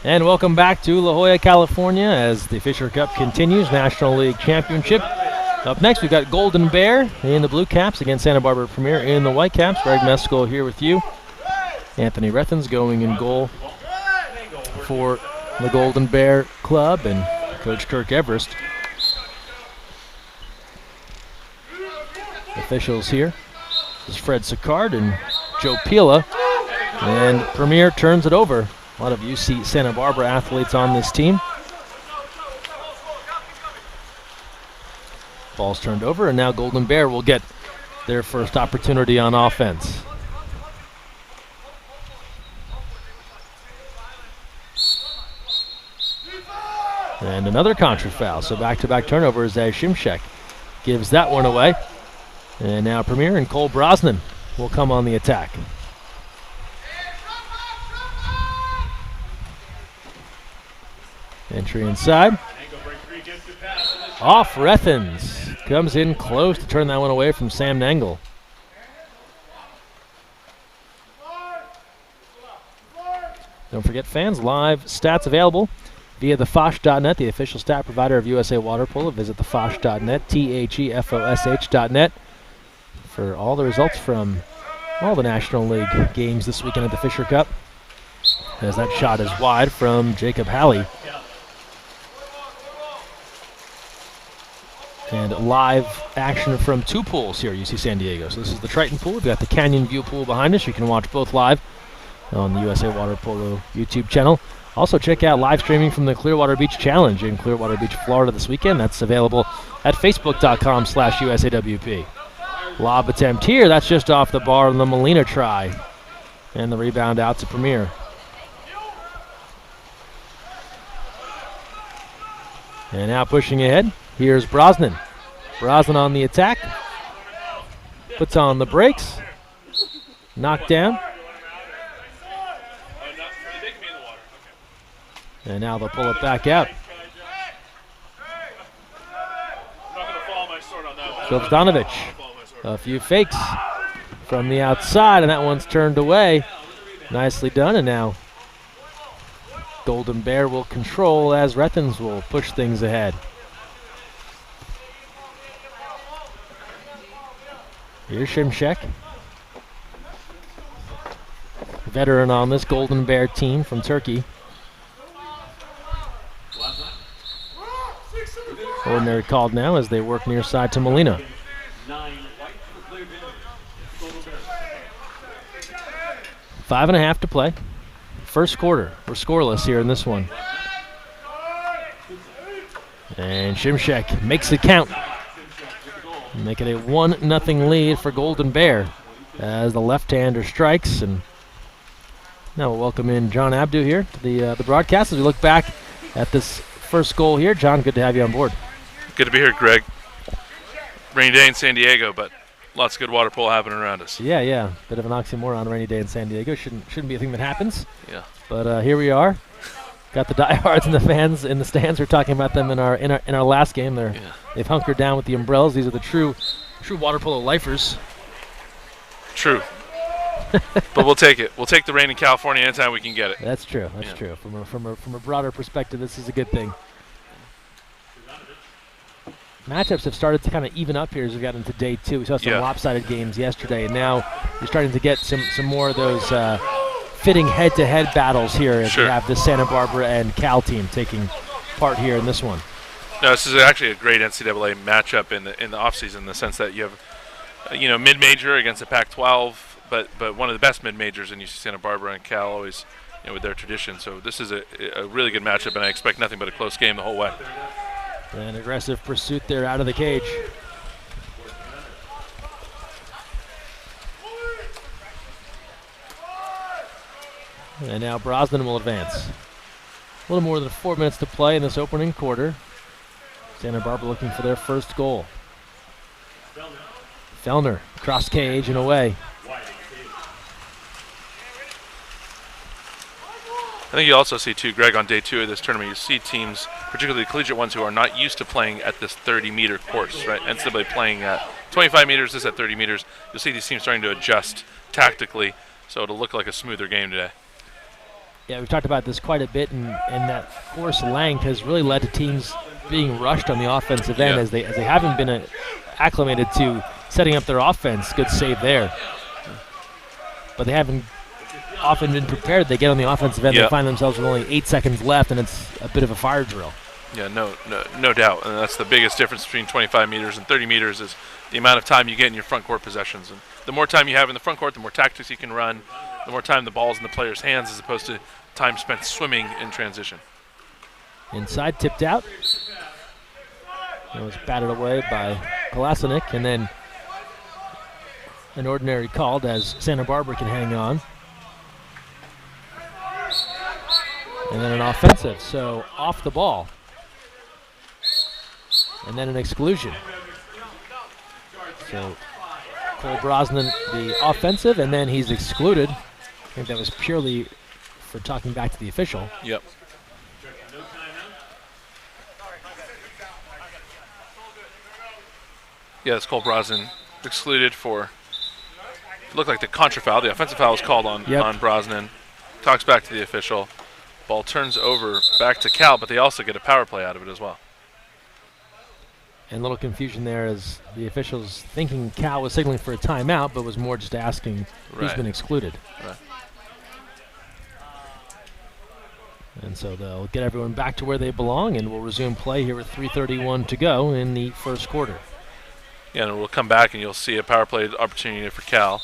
And welcome back to La Jolla, California as the Fisher Cup continues, National League Championship. Up next, we've got Golden Bear in the blue caps against Santa Barbara Premier in the white caps. Greg Meskel here with you. Anthony Rethens going in goal for the Golden Bear Club and Coach Kirk Everest. Officials here is Fred Sicard and Joe Pila. And Premier turns it over. A lot of UC Santa Barbara athletes on this team. Ball's turned over, and now Golden Bear will get their first opportunity on offense. And another contra foul, so back-to-back turnovers as Shimshek gives that one away. And now Premier and Cole Brosnan will come on the attack. Entry inside. Off Rethens. Comes in close to turn that one away from Sam Nangle. Don't forget, fans, live stats available via thefosh.net, the official stat provider of USA Water Polo. Visit thefosh.net, THEFOSH.net, for all the results from all the National League games this weekend at the Fisher Cup. As that shot is wide from Jacob Halley. And live action from two pools here at UC San Diego. So this is the Triton pool. We've got the Canyon View pool behind us. You can watch both live on the USA Water Polo YouTube channel. Also check out live streaming from the Clearwater Beach Challenge in Clearwater Beach, Florida this weekend. That's available at facebook.com/USAWP. Lob attempt here. That's just off the bar on the Molina try. And the rebound out to Premier. And now pushing ahead. Here's Brosnan. Brosnan on the attack. Puts on the brakes. Knocked down. And now they'll pull it back out. Shovdanovich. A few fakes from the outside, and that one's turned away. Nicely done, and now Golden Bear will control as Rethens will push things ahead. Here's Shimshek. Veteran on this Golden Bear team from Turkey. Ordinary called now as they work near side to Molina. 5.5 to play. First quarter. We're scoreless here in this one. And Shimshek makes it count. Make it a 1-0 lead for Golden Bear as the left-hander strikes. And now we'll welcome in John Abdu here to the broadcast as we look back at this first goal here. John, good to have you on board. Good to be here, Greg. Rainy day in San Diego, but lots of good water polo happening around us. Yeah. Bit of an oxymoron, rainy day in San Diego. Shouldn't be a thing that happens. Yeah. But here we are. Got the diehards and the fans in the stands. We're talking about them in our last game. They've hunkered down with the umbrellas. These are the true water polo lifers. True. But we'll take it. We'll take the rain in California anytime we can get it. That's true. That's true. From a broader perspective, this is a good thing. Matchups have started to kind of even up here as we got into day two. We saw some lopsided games yesterday, and now you're starting to get some more of those fitting head-to-head battles here as we have the Santa Barbara and Cal team taking part here in this one. No, this is actually a great NCAA matchup in the offseason in the sense that you have mid-major against a Pac-12, but one of the best mid-majors in UC Santa Barbara and Cal always with their tradition. So this is a really good matchup, and I expect nothing but a close game the whole way. An aggressive pursuit there out of the cage. And now Brosnan will advance. A little more than 4 minutes to play in this opening quarter. Santa Barbara looking for their first goal. Fellner, cross cage and away. I think you also see, too, Greg, on day two of this tournament, you see teams, particularly collegiate ones, who are not used to playing at this 30-meter course, right? NCAA playing at 25 meters, this at 30 meters. You'll see these teams starting to adjust tactically, so it'll look like a smoother game today. Yeah, we've talked about this quite a bit, and that course length has really led to teams being rushed on the offensive end as they haven't been acclimated to setting up their offense. Good save there. But they haven't often been prepared. They get on the offensive end, they find themselves with only 8 seconds left, and it's a bit of a fire drill. Yeah, no doubt. And that's the biggest difference between 25 meters and 30 meters is the amount of time you get in your front court possessions. And the more time you have in the front court, the more tactics you can run, the more time the ball's in the player's hands as opposed to time spent swimming in transition. Inside, tipped out. It was batted away by Kolasinac, and then an ordinary called as Santa Barbara can hang on. And then an offensive, so off the ball. And then an exclusion. So Cole Brosnan, the offensive, and then he's excluded. I think that was purely for talking back to the official. Yep. Yeah, it's Cole Brosnan excluded for, it looked like the contra foul. The offensive foul was called on Brosnan. Talks back to the official. Ball turns over back to Cal, but they also get a power play out of it as well. And a little confusion there as the officials thinking Cal was signaling for a timeout, but was more just asking who's been excluded. Right. And so they'll get everyone back to where they belong, and we'll resume play here with 3:31 to go in the first quarter. Yeah, and we'll come back and you'll see a power play opportunity for Cal.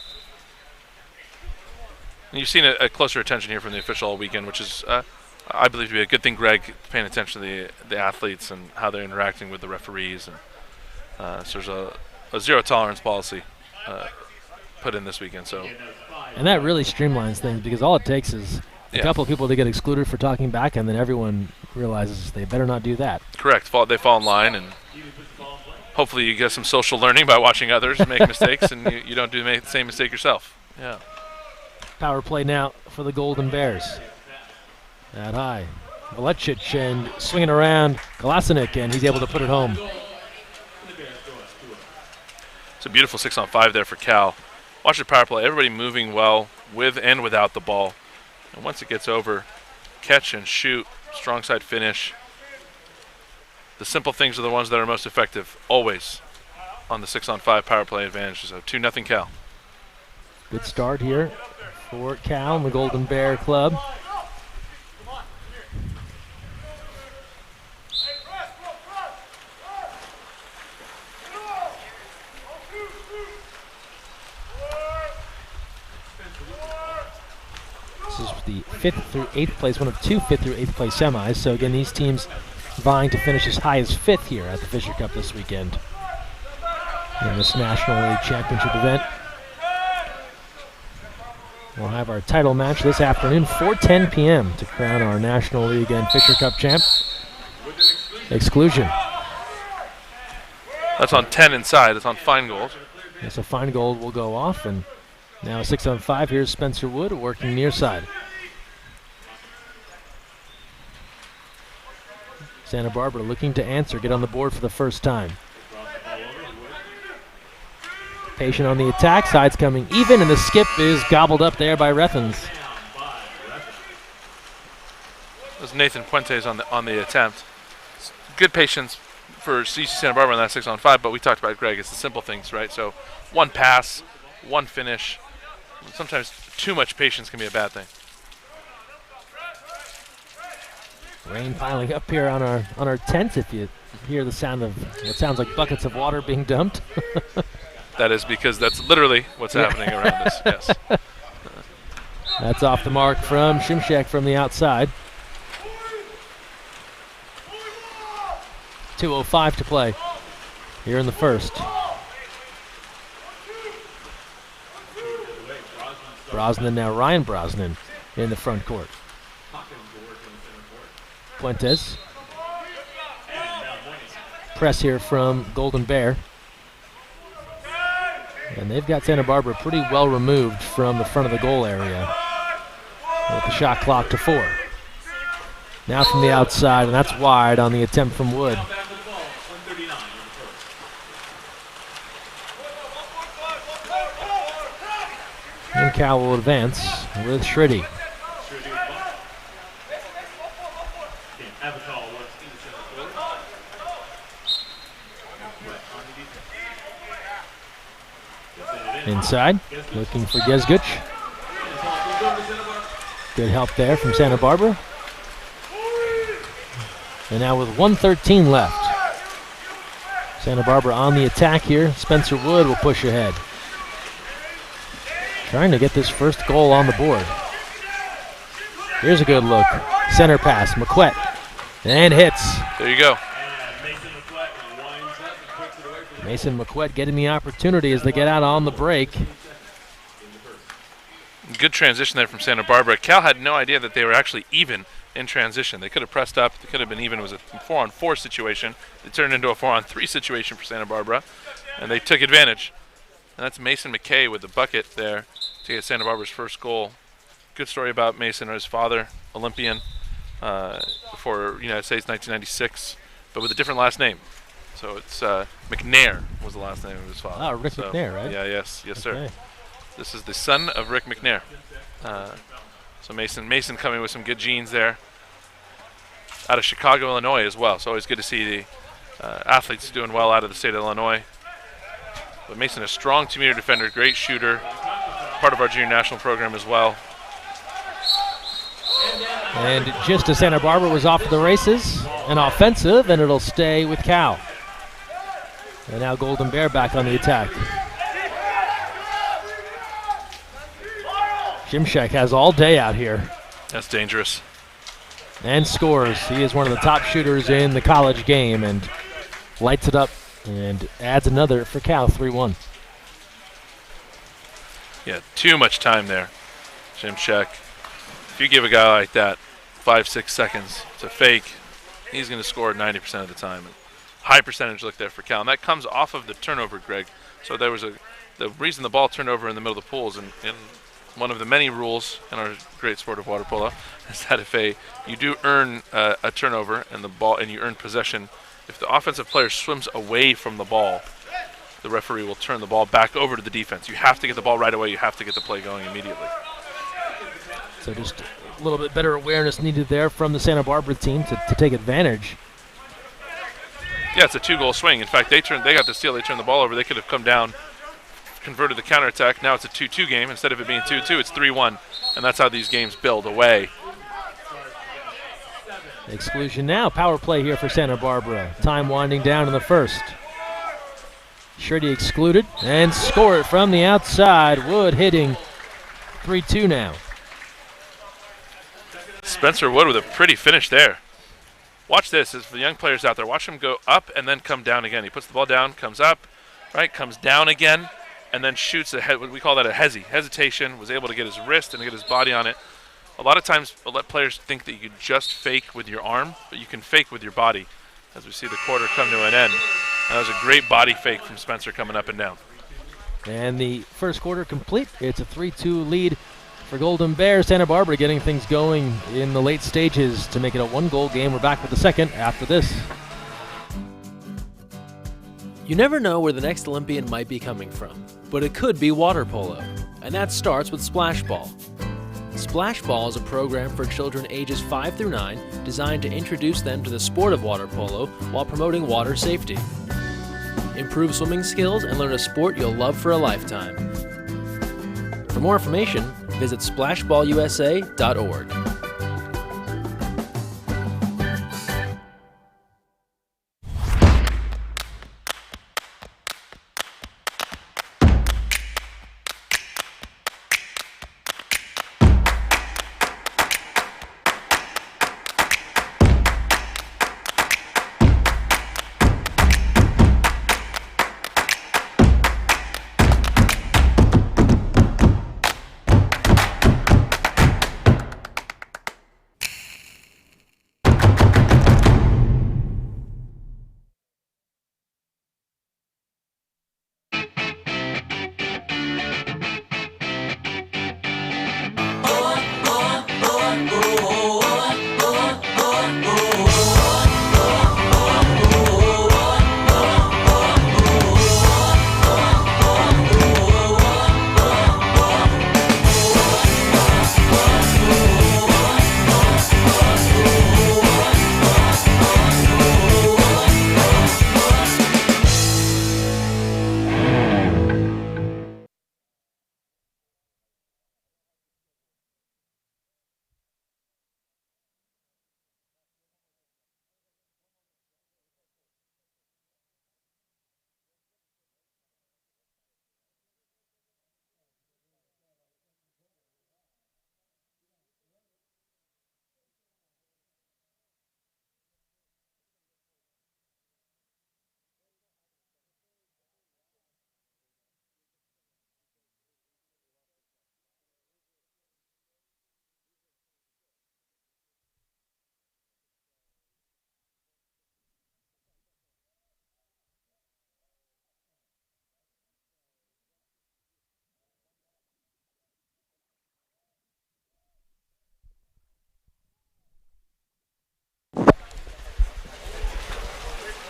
And you've seen a closer attention here from the official all weekend, which is, I believe, to be a good thing. Greg paying attention to the athletes and how they're interacting with the referees. And so there's a zero tolerance policy put in this weekend. So, and that really streamlines things because all it takes is a couple of people to get excluded for talking back, and then everyone realizes they better not do that. Correct. They fall in line, and hopefully you get some social learning by watching others make mistakes, and you don't do the same mistake yourself. Yeah. Power play now for the Golden Bears. That high. Valecic and swinging around Kolasinac, and he's able to put it home. It's a beautiful 6-on-5 there for Cal. Watch the power play. Everybody moving well with and without the ball. And once it gets over, catch and shoot, strong side finish. The simple things are the ones that are most effective, always, on the 6-on-5 power play advantage. So 2-0 Cal. Good start here for Cal and the Golden Bear Club. This is the 5th through 8th place, one of two 5th through 8th place semis. So again, these teams vying to finish as high as 5th here at the Fisher Cup this weekend in this National League Championship event. We'll have our title match this afternoon, 4:10 p.m. to crown our National League and Fisher Cup champ. Exclusion. That's on 10 inside. It's on Feingold. So Feingold will go off, and now 6-on-5. Here's Spencer Wood working near side. Santa Barbara looking to answer, get on the board for the first time. Patient on the attack, side's coming even, and the skip is gobbled up there by Rethens. It was Nathan Puentes on the attempt. Good patience for CC Santa Barbara on that 6-on-5, but we talked about, Greg, it's the simple things, right? So one pass, one finish. Sometimes too much patience can be a bad thing. Rain piling up here on our tent. If you hear the sound of what sounds like buckets of water being dumped. That is because that's literally what's happening around us. Yes. That's off the mark from Shimshek from the outside. 2:05 to play here in the first. Brosnan now, Ryan Brosnan in the front court. Puentes. Press here from Golden Bear. And they've got Santa Barbara pretty well removed from the front of the goal area with the shot clock to 4. Now from the outside, and that's wide on the attempt from Wood. And Cal will advance with Shriddy. Inside, looking for Gezguch. Good help there from Santa Barbara. And now with 1:13 left, Santa Barbara on the attack here. Spencer Wood will push ahead. Trying to get this first goal on the board. Here's a good look. Center pass, McQuett. And hits. There you go. Mason McQuett getting the opportunity as they get out on the break. Good transition there from Santa Barbara. Cal had no idea that they were actually even in transition. They could have pressed up. They could have been even. It was a 4-on-4 situation. It turned into a 4-on-3 situation for Santa Barbara, and they took advantage. And that's Mason McKay with the bucket there to get Santa Barbara's first goal. Good story about Mason, his father, Olympian for United States 1996, but with a different last name. So it's McNair was the last name of his father. Oh, Rick McNair, right? Yeah, yes, sir. Okay. This is the son of Rick McNair. So Mason coming with some good genes there. Out of Chicago, Illinois as well. So always good to see the athletes doing well out of the state of Illinois. But Mason, a strong 2-meter defender, great shooter, part of our junior national program as well. And just as Santa Barbara was off to the races, an offensive, and it'll stay with Cal. And now Golden Bear back on the attack. Jimshek has all day out here. That's dangerous. And scores. He is one of the top shooters in the college game and lights it up and adds another for Cal, 3-1. Yeah, too much time there, Jimshek. If you give a guy like that 5-6 seconds to fake, he's going to score 90% of the time. High percentage look there for Cal, and that comes off of the turnover, Greg. So there was the reason the ball turned over in the middle of the pool is in one of the many rules in our great sport of water polo is that if you do earn a turnover and the ball and you earn possession, if the offensive player swims away from the ball, the referee will turn the ball back over to the defense. You have to get the ball right away. You have to get the play going immediately. So just a little bit better awareness needed there from the Santa Barbara team to take advantage. Yeah, it's a 2-goal swing. In fact, they got the steal. They turned the ball over. They could have come down, converted the counterattack. Now it's a 2-2 game. Instead of it being 2-2, it's 3-1. And that's how these games build away. Exclusion now. Power play here for Santa Barbara. Time winding down in the first. Shirty excluded and score it from the outside. Wood hitting 3-2 now. Spencer Wood with a pretty finish there. Watch this. As the young players out there, watch him go up and then come down again. He puts the ball down, comes up, right, comes down again, and then shoots ahead. We call that a hesitation. Was able to get his wrist and get his body on it. A lot of times, we'll let players think that you can just fake with your arm, but you can fake with your body. As we see the quarter come to an end. That was a great body fake from Spencer coming up and down. And the first quarter complete. It's a 3-2 lead for Golden Bear. Santa Barbara getting things going in the late stages to make it a 1-goal game. We're back with the second after this. You never know where the next Olympian might be coming from, but it could be water polo, and that starts with Splash Ball. Splash Ball is a program for children ages 5 through 9 designed to introduce them to the sport of water polo while promoting water safety. Improve swimming skills and learn a sport you'll love for a lifetime. For more information, visit splashballusa.org.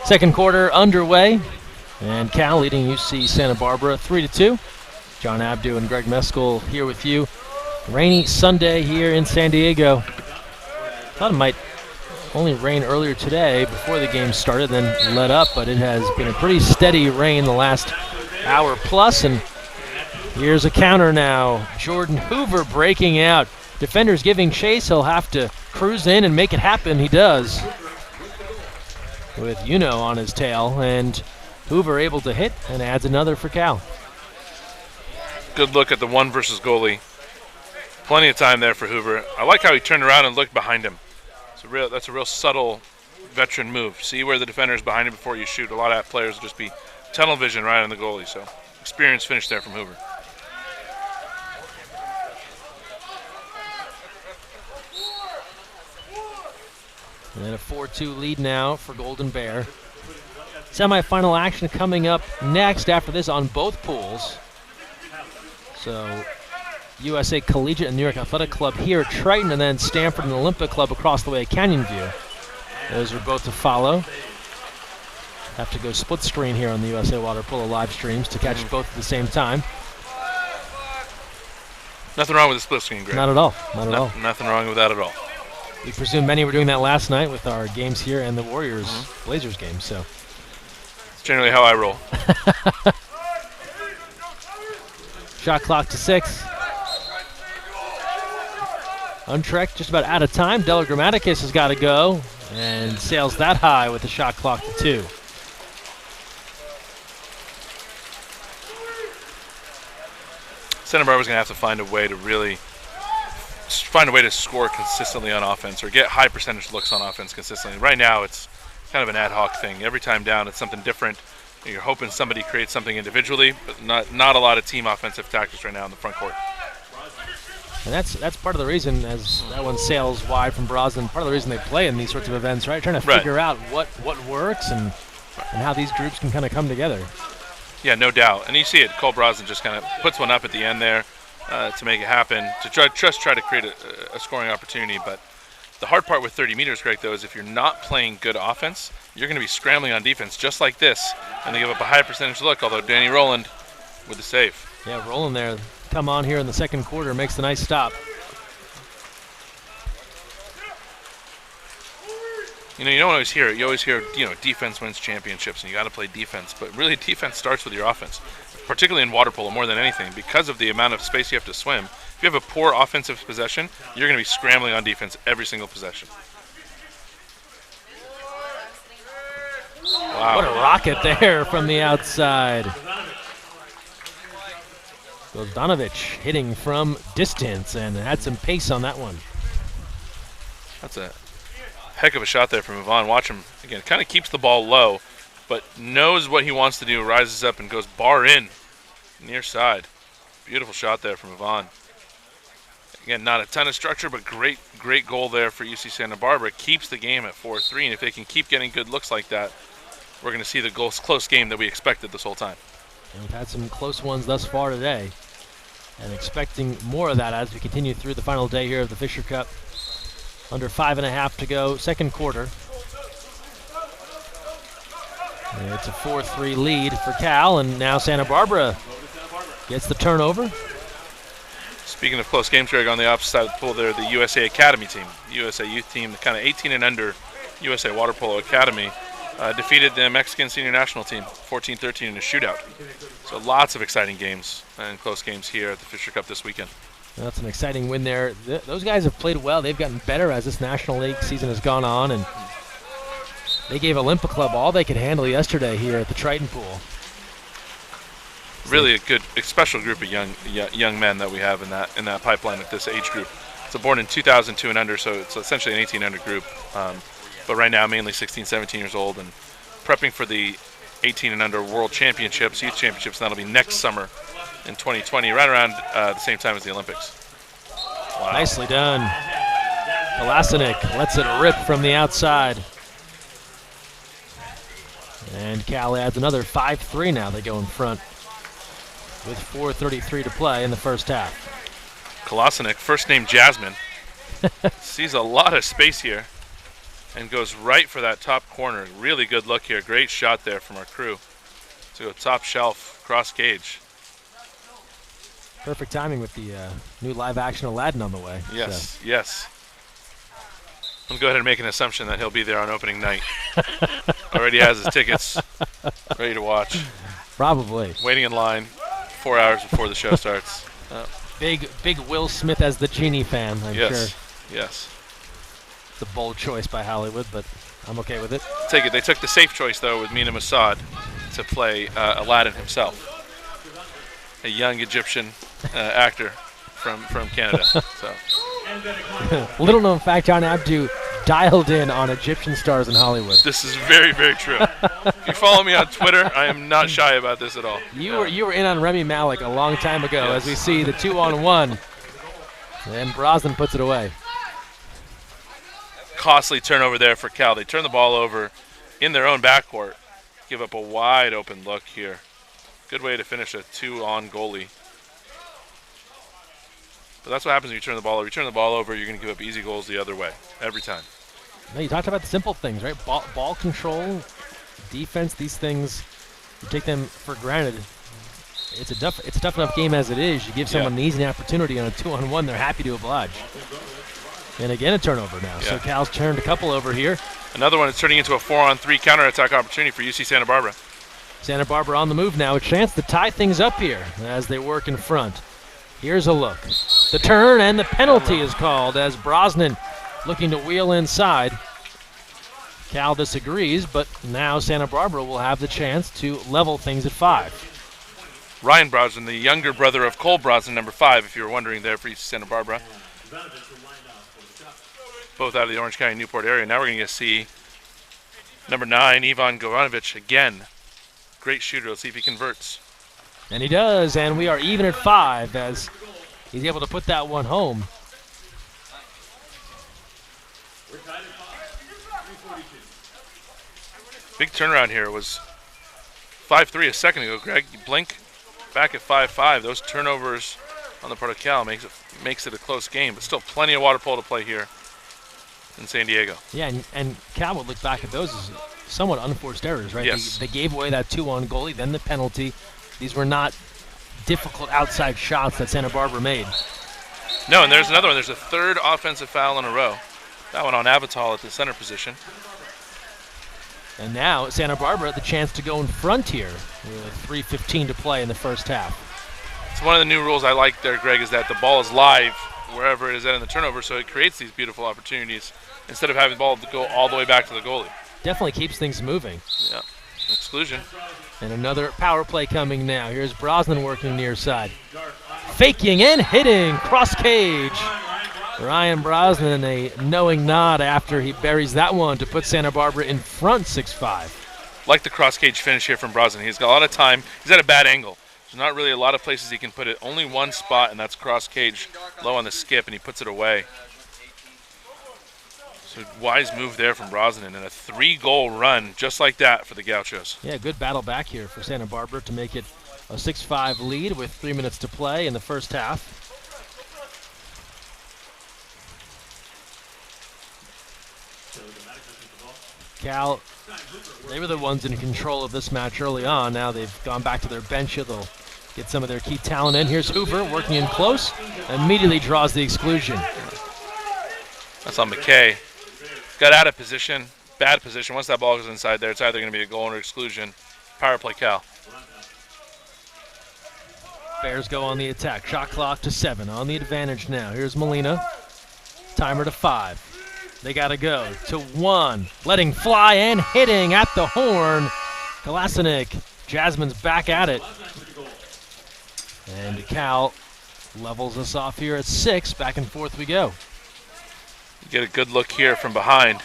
Second quarter underway, and Cal leading UC Santa Barbara 3-2. John Abdu and Greg Meskel here with you. Rainy Sunday here in San Diego. Thought it might only rain earlier today before the game started, then let up, but it has been a pretty steady rain the last hour plus, and here's a counter now. Jordan Hoover breaking out. Defenders giving chase. He'll have to cruise in and make it happen. He does, with Yuno on his tail, and Hoover able to hit and adds another for Cal. Good look at the one versus goalie. Plenty of time there for Hoover. I like how he turned around and looked behind him. That's a real subtle veteran move. See where the defender is behind him before you shoot. A lot of players will just be tunnel vision right on the goalie. So experience finish there from Hoover. And then a 4-2 lead now for Golden Bear. Semi-final action coming up next after this on both pools. So USA Collegiate and New York Athletic Club here at Triton, and then Stanford and Olympic Club across the way at Canyon View. Those are both to follow. Have to go split screen here on the USA Water Polo live streams to catch both at the same time. Nothing wrong with the split screen, Greg. Not at all. Not at all. Nothing wrong with that at all. We presume many were doing that last night with our games here and the Warriors Blazers game. So it's generally how I roll. Shot clock to 6. Untrek just about out of time. Della Grammaticus has got to go and sails that high with the shot clock to 2. Santa Barbara's going to have to find a way to score consistently on offense or get high percentage looks on offense consistently. Right now, it's kind of an ad hoc thing. Every time down, it's something different. You're hoping somebody creates something individually, but not a lot of team offensive tactics right now in the front court. And that's part of the reason, as that one sails wide from Brosnan, part of the reason they play in these sorts of events, right? Trying to figure out what works and how these groups can kind of come together. Yeah, no doubt. And you see it, Cole Brosnan just kind of puts one up at the end there to make it happen, to try to create a scoring opportunity. But the hard part with 30 meters, Greg, though, is if you're not playing good offense, you're going to be scrambling on defense just like this, and they give up a high percentage look, although Danny Rowland with the save. Yeah, Rowland there. Come on here in the second quarter, makes the nice stop. You know, you don't always hear it. You always hear, defense wins championships, and you got to play defense. But really, defense starts with your offense, particularly in water polo more than anything, because of the amount of space you have to swim. If you have a poor offensive possession, you're going to be scrambling on defense every single possession. Wow. What a rocket there from the outside. Bogdanovic hitting from distance and had some pace on that one. That's a heck of a shot there from Yvonne. Watch him, again, kind of keeps the ball low, but knows what he wants to do, rises up and goes bar in, near side. Beautiful shot there from Yvonne. Again, not a ton of structure, but great goal there for UC Santa Barbara. Keeps the game at 4-3, and if they can keep getting good looks like that, we're going to see the close game that we expected this whole time. And we've had some close ones thus far today, and expecting more of that as we continue through the final day here of the Fisher Cup. Under 5.5 to go, second quarter. And it's a 4-3 lead for Cal, and now Santa Barbara gets the turnover. Speaking of close games, Greg, on the opposite side of the pool there, the USA Academy team, USA youth team, the kind of 18 and under USA Water Polo Academy, defeated the Mexican senior national team 14-13 in a shootout. So lots of exciting games and close games here at the Fisher Cup this weekend. That's an exciting win there. Those guys have played well. They've gotten better as this National League season has gone on, and they gave Olympic Club all they could handle yesterday here at the Triton pool. Really a special group of young men that we have in that pipeline at this age group. So born in 2002 and under, so it's essentially an 18 under group. But right now mainly 16, 17 years old, and prepping for the 18 and under World Championships, Youth Championships, and that'll be next summer in 2020, right around the same time as the Olympics. Wow. Nicely done. Kolasinic lets it rip from the outside. And Cal adds another 5-3 now. They go in front with 4:33 to play in the first half. Kolasinic, first name Jasmine, sees a lot of space here. and goes right for that top corner. Really good look here. Great shot there from our crew. To go top shelf, cross cage. Perfect timing with the new live action Aladdin on the way. Yes, yes. I'm going to go ahead and make an assumption that he'll be there on opening night. Already has his tickets ready to watch. Probably. Waiting in line 4 hours before the show starts. Big Will Smith as the Genie fan, I'm sure. Yes. It's a bold choice by Hollywood, but I'm okay with it. Take it. They took the safe choice, though, with Mina Massoud to play Aladdin himself, a young Egyptian actor from Canada. So. Little known fact, John Abdu dialed in on Egyptian stars in Hollywood. This is very, very true. If you follow me on Twitter, I am not shy about this at all. You were in on Remy Malik a long time ago, as we see the 2-on-1, and Brosnan puts it away. Costly turnover there for Cal. They turn the ball over in their own backcourt, give up a wide open look here. Good way to finish a 2-on goalie. But that's what happens when you turn the ball over. You turn the ball over, you're going to give up easy goals the other way, every time. No, you talked about the simple things, right? Ball control, defense, these things, you take them for granted. It's a tough enough game as it is. You give someone an easy opportunity on a 2-on-1, they're happy to oblige. And again, a turnover now. So Cal's turned a couple over here. Another one is turning into a 4-on-3 counterattack opportunity for UC Santa Barbara. Santa Barbara on the move now. A chance to tie things up here as they work in front. Here's a look. The turn and the penalty is called as Brosnan looking to wheel inside. Cal disagrees, but now Santa Barbara will have the chance to level things at 5. Ryan Brosnan, the younger brother of Cole Brosnan, number 5, if you were wondering there for UC Santa Barbara. Both out of the Orange County, Newport area. Now we're going to see number 9, Ivan Goranovich, again. Great shooter. Let's see if he converts. And he does, and we are even at 5 as he's able to put that one home. Big turnaround here. It was 5-3 a second ago, Greg. You blink back at 5-5. Those turnovers on the part of Cal makes it a close game, but still plenty of water polo to play here in San Diego. Yeah, and Cal would look back at those as somewhat unforced errors, right? Yes. They gave away that 2-on goalie, then the penalty. These were not difficult outside shots that Santa Barbara made. No, and there's another one. There's a third offensive foul in a row. That one on Avatal at the center position. And now Santa Barbara the chance to go in front here with 3:15 to play in the first half. It's one of the new rules I like there, Greg, is that the ball is live wherever it is at in the turnover, so it creates these beautiful opportunities instead of having the ball go all the way back to the goalie. Definitely keeps things moving. Yeah, exclusion. And another power play coming now. Here's Brosnan working near side. Faking and hitting, cross cage. Ryan Brosnan, a knowing nod after he buries that one to put Santa Barbara in front 6-5. Like the cross cage finish here from Brosnan. He's got a lot of time. He's at a bad angle. There's not really a lot of places he can put it. Only one spot, and that's cross cage low on the skip, and he puts it away. So wise move there from Brosnan, and a 3-goal run just like that for the Gauchos. Yeah, good battle back here for Santa Barbara to make it a 6-5 lead with 3 minutes to play in the first half. Cal, they were the ones in control of this match early on. Now they've gone back to their bench here. They'll get some of their key talent in. Here's Hoover working in close. Immediately draws the exclusion. That's on McKay. Got out of position, bad position. Once that ball goes inside there, it's either going to be a goal or exclusion. Power play Cal. Bears go on the attack. Shot clock to 7. On the advantage now. Here's Molina. Timer to 5. They got to go to 1. Letting fly and hitting at the horn. Kolasinik. Jasmine's back at it. And Cal levels us off here at 6. Back and forth we go. Get a good look here from behind.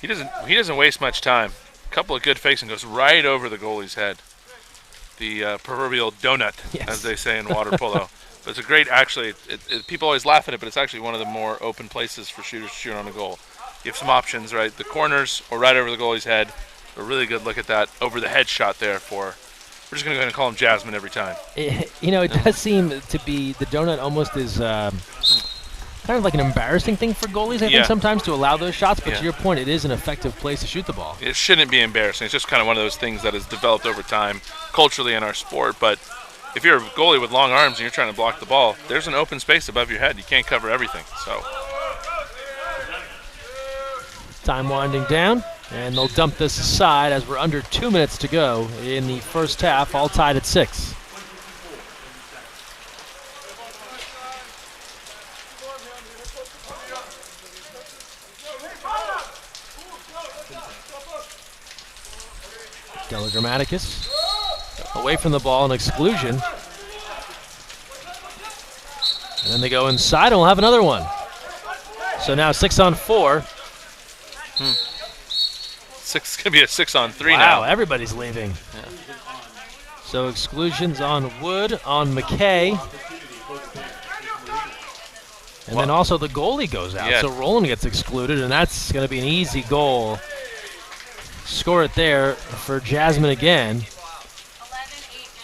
He doesn't waste much time. A couple of good fakes and goes right over the goalie's head. The proverbial donut, as they say in water polo. But it's a great, actually, people always laugh at it, but it's actually one of the more open places for shooters to shoot on a goal. You have some options, right? The corners or right over the goalie's head. A really good look at that over the head shot there for, we're just going to go ahead and call him Jasmine every time. It does seem to be, the donut almost is kind of like an embarrassing thing for goalies, I Yeah. think, sometimes to allow those shots. But Yeah. to your point, it is an effective place to shoot the ball. It shouldn't be embarrassing. It's just kind of one of those things that has developed over time culturally in our sport. But if you're a goalie with long arms and you're trying to block the ball, there's an open space above your head. You can't cover everything. So Time winding down, and they'll dump this aside as we're under 2 minutes to go in the first half, all tied at 6. Grammaticus away from the ball, an exclusion. And then they go inside, and we'll have another one. So now 6-on-4. it's going to be a 6-on-3 Wow, now. everybody's leaving. So exclusions on Wood, on McKay. And then also the goalie goes out. Yeah. So Roland gets excluded, and that's going to be an easy goal. Score it there for Jasmine again. 11, 8,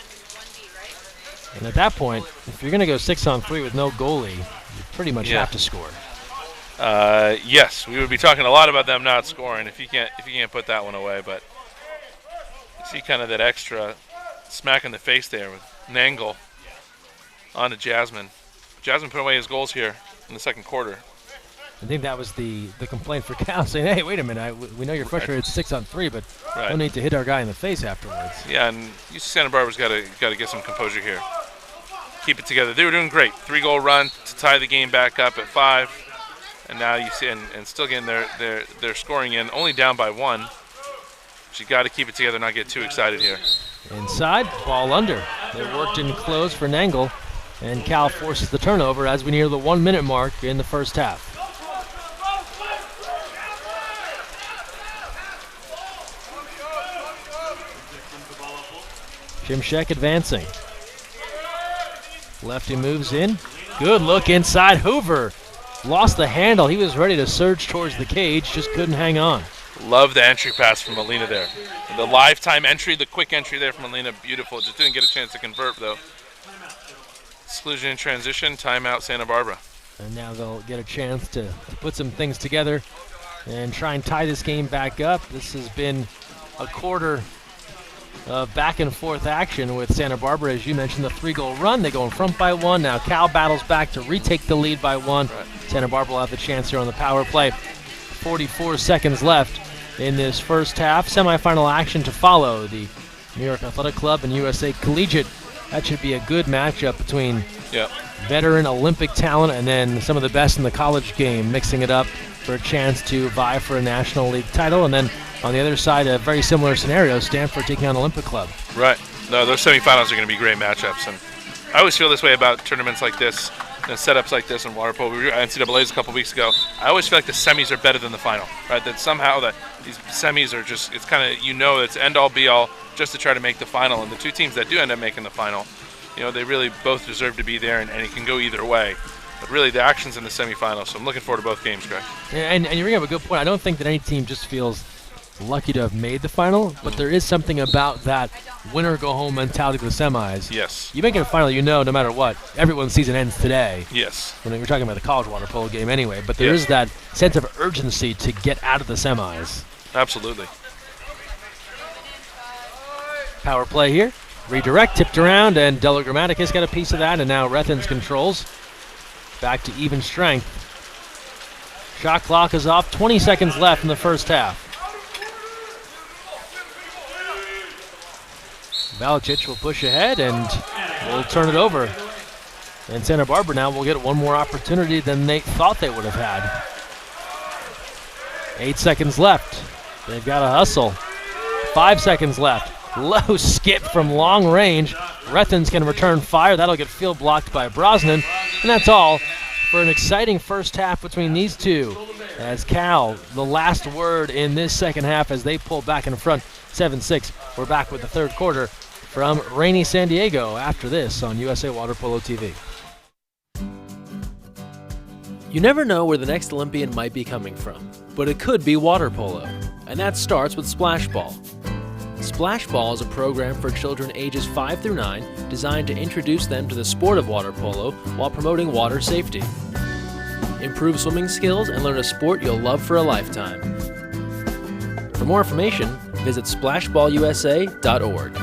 and 1D, right? And at that point, if you're going to go 6-on-3 with no goalie, you pretty much Yeah. have to score. Yes, we would be talking a lot about them not scoring if you can't put that one away. But you see kind of that extra smack in the face there with Nangle on to Jasmine. Jasmine put away his goals here in the second quarter. I think that was the complaint for Cal, saying, hey, wait a minute, we know you're frustrated, it's 6-on-3, but Right. no need to hit our guy in the face afterwards. Yeah, and UC Santa Barbara's got to get some composure here. Keep it together. They were doing great. 3-goal run to tie the game back up at 5, and now you see, and still getting they're scoring in, only down by 1. But you got to keep it together, not get too excited here. Inside, ball under. They worked in close for Nangle, and Cal forces the turnover as we near the 1-minute mark in the first half. Shimshek advancing. Lefty moves in. Good look inside. Hoover lost the handle. He was ready to surge towards the cage, just couldn't hang on. Love the entry pass from Molina there. The lifetime entry, the quick entry there from Molina, beautiful. Just didn't get a chance to convert, though. Exclusion in transition, timeout Santa Barbara. And now they'll get a chance to put some things together and try and tie this game back up. This has been a quarter of back and forth action with Santa Barbara. As you mentioned, the 3-goal run. They go in front by 1. Now Cal battles back to retake the lead by 1. Right. Santa Barbara will have the chance here on the power play. 44 seconds left in this first half. Semifinal action to follow. The New York Athletic Club and USA Collegiate. That should be a good matchup between veteran Olympic talent and then some of the best in the college game, mixing it up for a chance to vie for a National League title. And then on the other side, a very similar scenario, Stanford taking on Olympic Club. Right. No, those semifinals are going to be great matchups. And I always feel this way about tournaments like this and setups like this in water polo. We were at NCAA's a couple weeks ago. I always feel like the semis are better than the final, right? That somehow these semis are just, it's kind of, it's end-all, be-all just to try to make the final. And the two teams that do end up making the final, they really both deserve to be there, and it can go either way. But really, the action's in the semifinals, so I'm looking forward to both games, Greg. And you bring up a good point. I don't think that any team just feels lucky to have made the final, but there is something about that winner-go-home mentality of the semis. Yes. You make it a final, no matter what, everyone's season ends today. Yes. When we're talking about the college water polo game anyway, but there is that sense of urgency to get out of the semis. Absolutely. Power play here. Redirect, tipped around, and Della Grammaticus got a piece of that, and now Rethens controls. Back to even strength. Shot clock is off. 20 seconds left in the first half. Valicic will push ahead, and will turn it over. And Santa Barbara now will get one more opportunity than they thought they would have had. 8 seconds left. They've got to hustle. 5 seconds left. Low skip from long range. Rethens can return fire. That'll get field blocked by Brosnan. And that's all for an exciting first half between these two. As Cal, the last word in this second half as they pull back in front 7-6. We're back with the third quarter from rainy San Diego after this on USA Water Polo TV. You never know where the next Olympian might be coming from, but it could be water polo. And that starts with Splash Ball. Splash Ball is a program for children ages 5 through 9 designed to introduce them to the sport of water polo while promoting water safety. improve swimming skills, and learn a sport you'll love for a lifetime. For more information, visit splashballusa.org.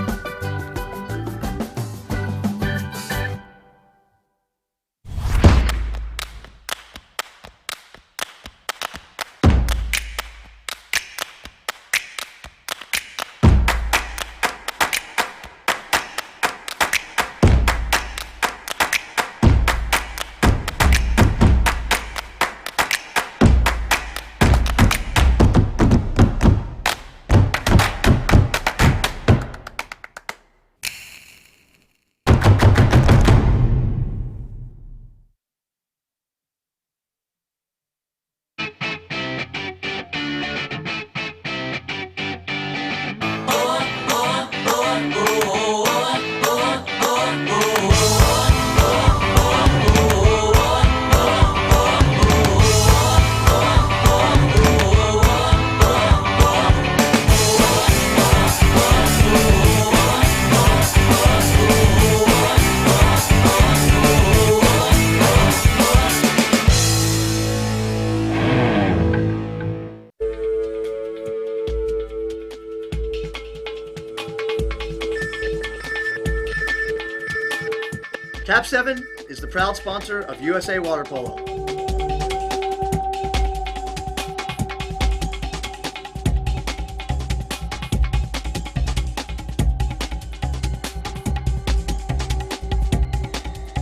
Cap 7 is the proud sponsor of USA Water Polo.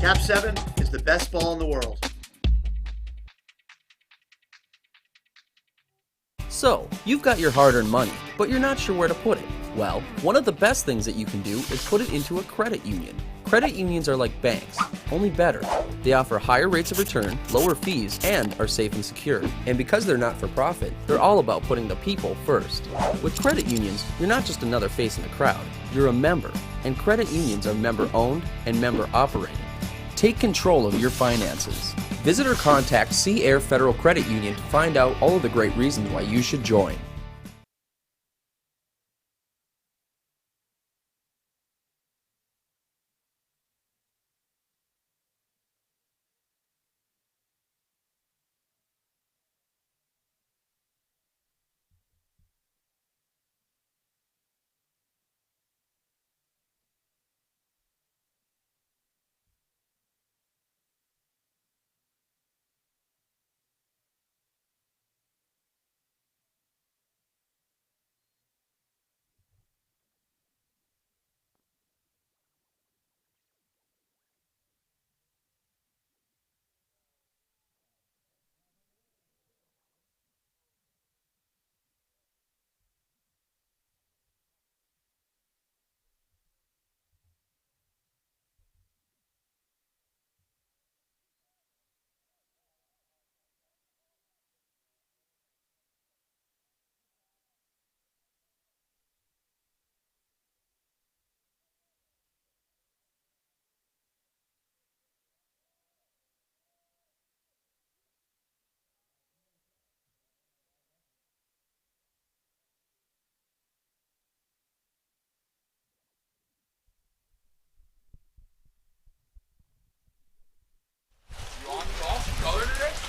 Cap 7 is the best ball in the world. So, you've got your hard-earned money, but you're not sure where to put it. Well, one of the best things that you can do is put it into a credit union. Credit unions are like banks, only better. They offer higher rates of return, lower fees, and are safe and secure. And because they're not for profit, they're all about putting the people first. With credit unions, you're not just another face in the crowd, you're a member. And credit unions are member-owned and member-operated. Take control of your finances. Visit or contact Sea Air Federal Credit Union to find out all of the great reasons why you should join.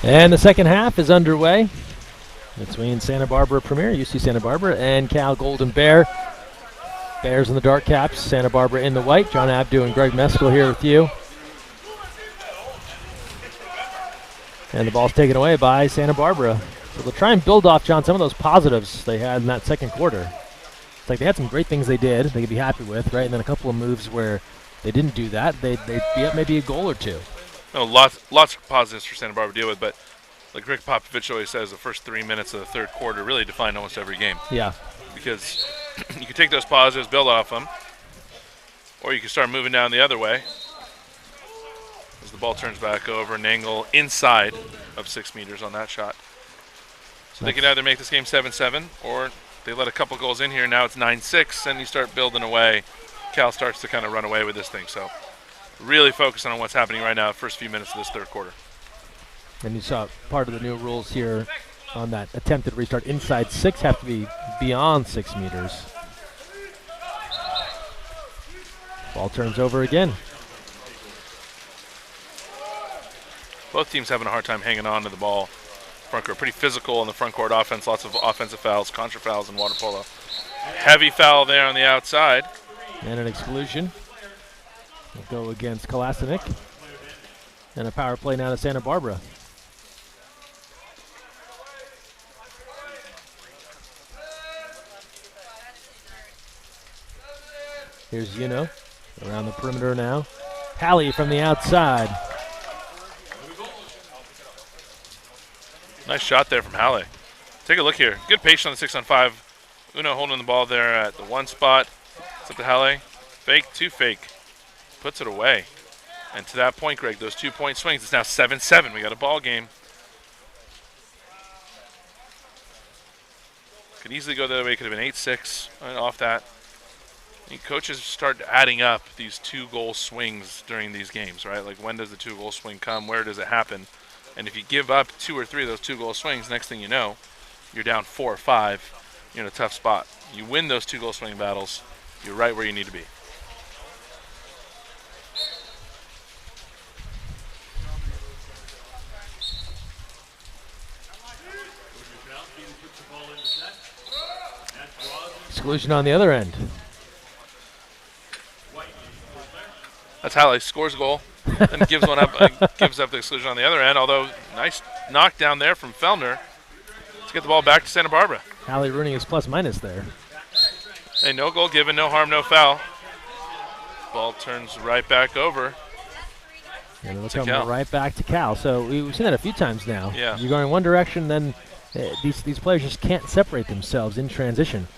And the second half is underway between Santa Barbara Premier, UC Santa Barbara, and Cal Golden Bear. Bears in the dark caps, Santa Barbara in the white. John Abdu and Greg Meskel here with you. And the ball's taken away by Santa Barbara. So they'll try and build off, John, some of those positives they had in that second quarter. It's like they had some great things they did they could be happy with, right? And then a couple of moves where they didn't do that. They'd be up maybe a goal or two. No, lots of positives for Santa Barbara to deal with, but like Rick Popovich always says, the first 3 minutes of the third quarter really define almost every game. Yeah. Because you can take those positives, build off them, or you can start moving down the other way as the ball turns back over an angle inside of 6 meters on that shot. So they can either make this game 7-7, or they let a couple goals in here. Now it's 9-6, and you start building away. Cal starts to kind of run away with this thing. So really focusing on what's happening right now, the first few minutes of this third quarter. And you saw part of the new rules here on that attempted restart. Inside 6 have to be beyond 6 meters. Ball turns over again. both teams having a hard time hanging on to the ball. Front court pretty physical in the front court offense, lots of offensive fouls, contra fouls in water polo. Heavy foul there on the outside. And an exclusion. Will go against Kolasinic. And a power play now to Santa Barbara. Here's Yuno around the perimeter now. Hallie from the outside. Nice shot there from Halle. Take a look here. Good patience on the 6-on-5. Uno holding the ball there at the one spot. It's up to Halle. Fake to fake. Puts it away. And to that point, Greg, those 2-point swings, it's now 7-7. We got a ball game. Could easily go the other way. Could have been 8-6 off that. Coaches start adding up these 2-goal swings during these games, right? Like, when does the 2-goal swing come? Where does it happen? And if you give up 2 or 3 of those 2-goal swings, next thing you know, you're down 4 or 5. You're in a tough spot. You win those 2-goal swing battles, you're right where you need to be. Exclusion on the other end. That's Halle scores a goal and gives one up. Gives up the exclusion on the other end. Although nice knockdown there from Fellner to get the ball back to Santa Barbara. Hallie ruining his plus-minus there. Hey, no goal given, no harm, no foul. Ball turns right back over. And it'll come right back to Cal. So we've seen that a few times now. Yeah. You're going one direction, then these players just can't separate themselves in transition.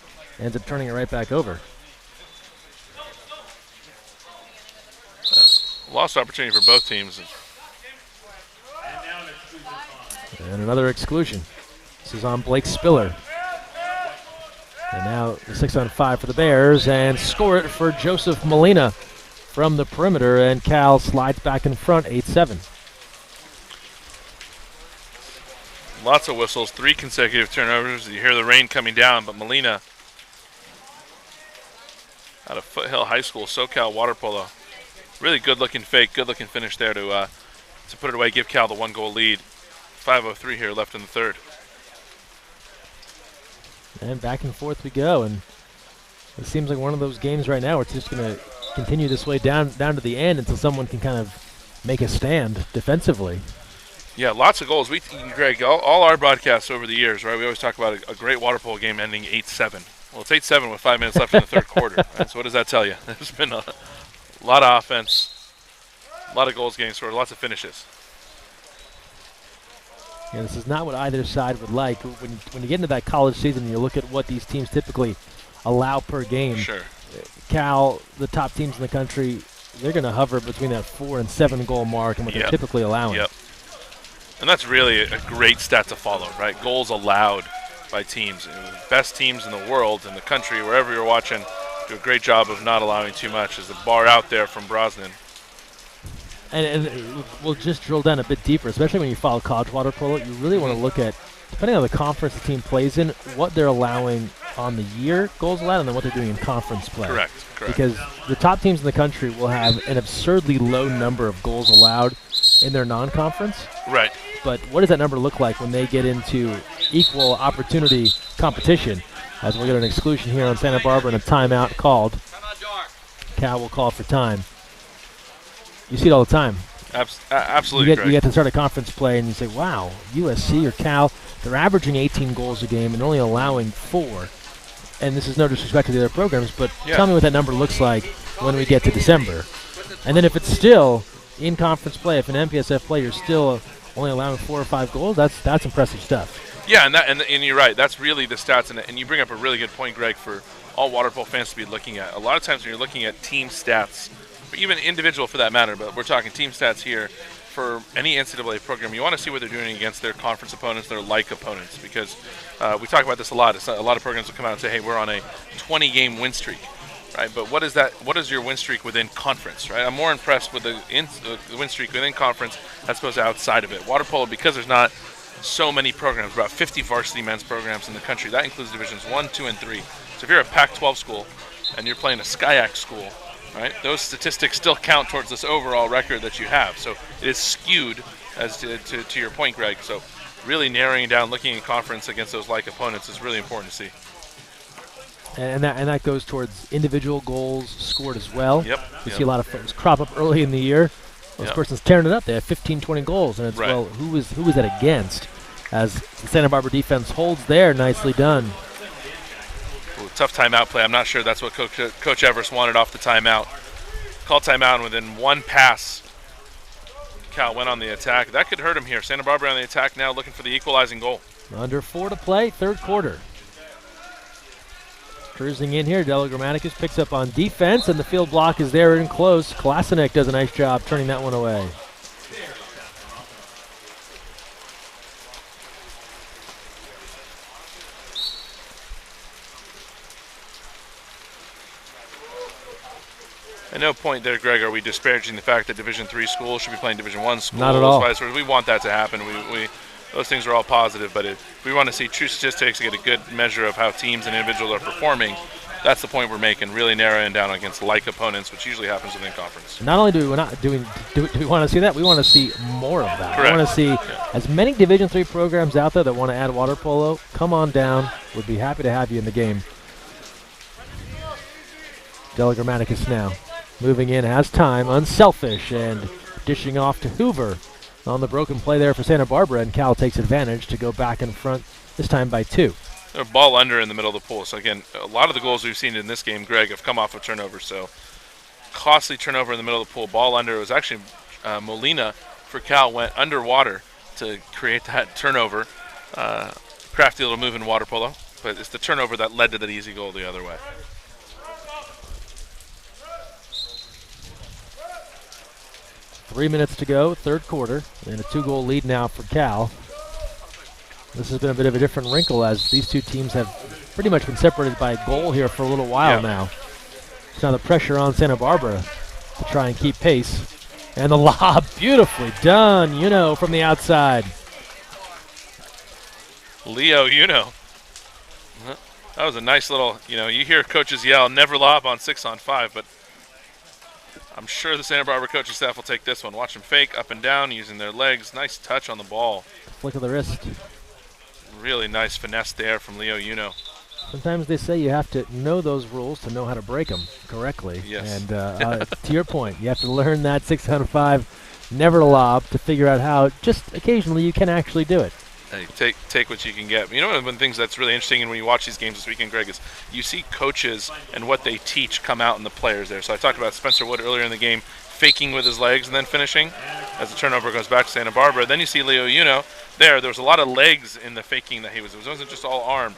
Ends up turning it right back over. Lost opportunity for both teams. And another exclusion. This is on Blake Spiller. And now the 6-on-5 for the Bears, and score it for Joseph Molina from the perimeter, and Cal slides back in front, 8-7. Lots of whistles, 3 consecutive turnovers. You hear the rain coming down, but Molina out of Foothill High School, SoCal water polo. Really good-looking fake, good-looking finish there to put it away, give Cal the 1-goal lead. 5:03 here left in the third. And back and forth we go, and it seems like one of those games right now where it's just going to continue this way down to the end until someone can kind of make a stand defensively. Yeah, lots of goals. Greg, all our broadcasts over the years, right? We always talk about a great water polo game ending 8-7. Well, it's 8-7 with 5 minutes left in the third quarter. Right? So what does that tell you? There's been a lot of offense, a lot of goals getting scored, lots of finishes. Yeah, this is not what either side would like. When you get into that college season and you look at what these teams typically allow per game, Sure. Cal, the top teams in the country, they're going to hover between that 4 and 7 goal mark and what they're typically allowing. Yep. And that's really a great stat to follow, right? Goals allowed by teams. The best teams in the world, in the country, wherever you're watching, do a great job of not allowing too much. There's a bar out there from Brosnan. And we'll just drill down a bit deeper, especially when you follow college water polo. You really want to look at, depending on the conference the team plays in, what they're allowing on the year goals allowed and then what they're doing in conference play. Correct. Because the top teams in the country will have an absurdly low number of goals allowed in their non-conference. Right. But what does that number look like when they get into equal opportunity competition? As we'll get an exclusion here on Santa Barbara and a timeout called. Cal will call for time. You see it all the time. Absolutely. You get to start a conference play and you say, wow, USC or Cal, they're averaging 18 goals a game and only allowing 4. And this is no disrespect to the other programs, but tell me what that number looks like when we get to December. And then if it's still in conference play, if an MPSF player is still only allowing 4 or 5 goals, that's impressive stuff. Yeah, and you're right. That's really the stats, and you bring up a really good point, Greg, for all water polo fans to be looking at. A lot of times when you're looking at team stats, or even individual for that matter, but we're talking team stats here, for any NCAA program, you want to see what they're doing against their conference opponents, their like opponents, because we talk about this a lot. A lot of programs will come out and say, hey, we're on a 20-game win streak, right? But what is that? What is your win streak within conference, right? I'm more impressed with the win streak within conference as opposed to outside of it. Water polo, because there's not so many programs, about 50 varsity men's programs in the country. That includes divisions 1, 2, and 3. So if you're a Pac-12 school and you're playing a SCIAC school, right? Those statistics still count towards this overall record that you have. So it is skewed, as to your point, Greg. So really narrowing down, looking in conference against those like opponents is really important to see. And that goes towards individual goals scored as well. Yep. You see a lot of folks crop up early in the year. Those person's tearing it up. They have 15, 20 goals, and it's Right. well, who is that against? As the Santa Barbara defense holds there, nicely done. Ooh, tough timeout play. I'm not sure that's what Coach Everest wanted off the timeout. Called timeout, and within one pass, Cal went on the attack. That could hurt him here. Santa Barbara on the attack now, looking for the equalizing goal. Under 4 to play, third quarter. Cruising in here, Della Grammaticus picks up on defense, and the field block is there and close. Klasenek does a nice job turning that one away. At no point there, Greg, are we disparaging the fact that Division III schools should be playing Division I schools. Not at all. Vice versa. We want that to happen. Those things are all positive, but if we want to see true statistics and get a good measure of how teams and individuals are performing, that's the point we're making, really narrowing down against like opponents, which usually happens within conference. Not only do we want to see that, we want to see more of that. Correct. We want to see as many Division III programs out there that want to add water polo. Come on down. We'd be happy to have you in the game. Della Grammaticus now moving in, has time, unselfish, and dishing off to Hoover on the broken play there for Santa Barbara, and Cal takes advantage to go back in front, this time by 2. A ball under in the middle of the pool. So, again, a lot of the goals we've seen in this game, Greg, have come off of turnovers. So, costly turnover in the middle of the pool. Ball under. It was actually Molina for Cal went underwater to create that turnover. Crafty little move in water polo. But it's the turnover that led to that easy goal the other way. Three minutes to go, third quarter, and a 2-goal lead now for Cal. This has been a bit of a different wrinkle as these two teams have pretty much been separated by a goal here for a little while now. So now the pressure on Santa Barbara to try and keep pace. And the lob, beautifully done, from the outside. Leo, that was a nice little, you hear coaches yell, never lob on 6-on-5, but I'm sure the Santa Barbara coaching staff will take this one. Watch them fake up and down using their legs. Nice touch on the ball. Flick of the wrist. Really nice finesse there from Leo Sometimes they say you have to know those rules to know how to break them correctly. Yes. And to your point, you have to learn that 6-on-5 never lob to figure out how just occasionally you can actually do it. Hey, take what you can get. One of the things that's really interesting, and when you watch these games this weekend, Greg, is you see coaches and what they teach come out in the players there. So I talked about Spencer Wood earlier in the game, faking with his legs and then finishing as the turnover goes back to Santa Barbara. Then you see Leo there was a lot of legs in the faking that it wasn't just all arm.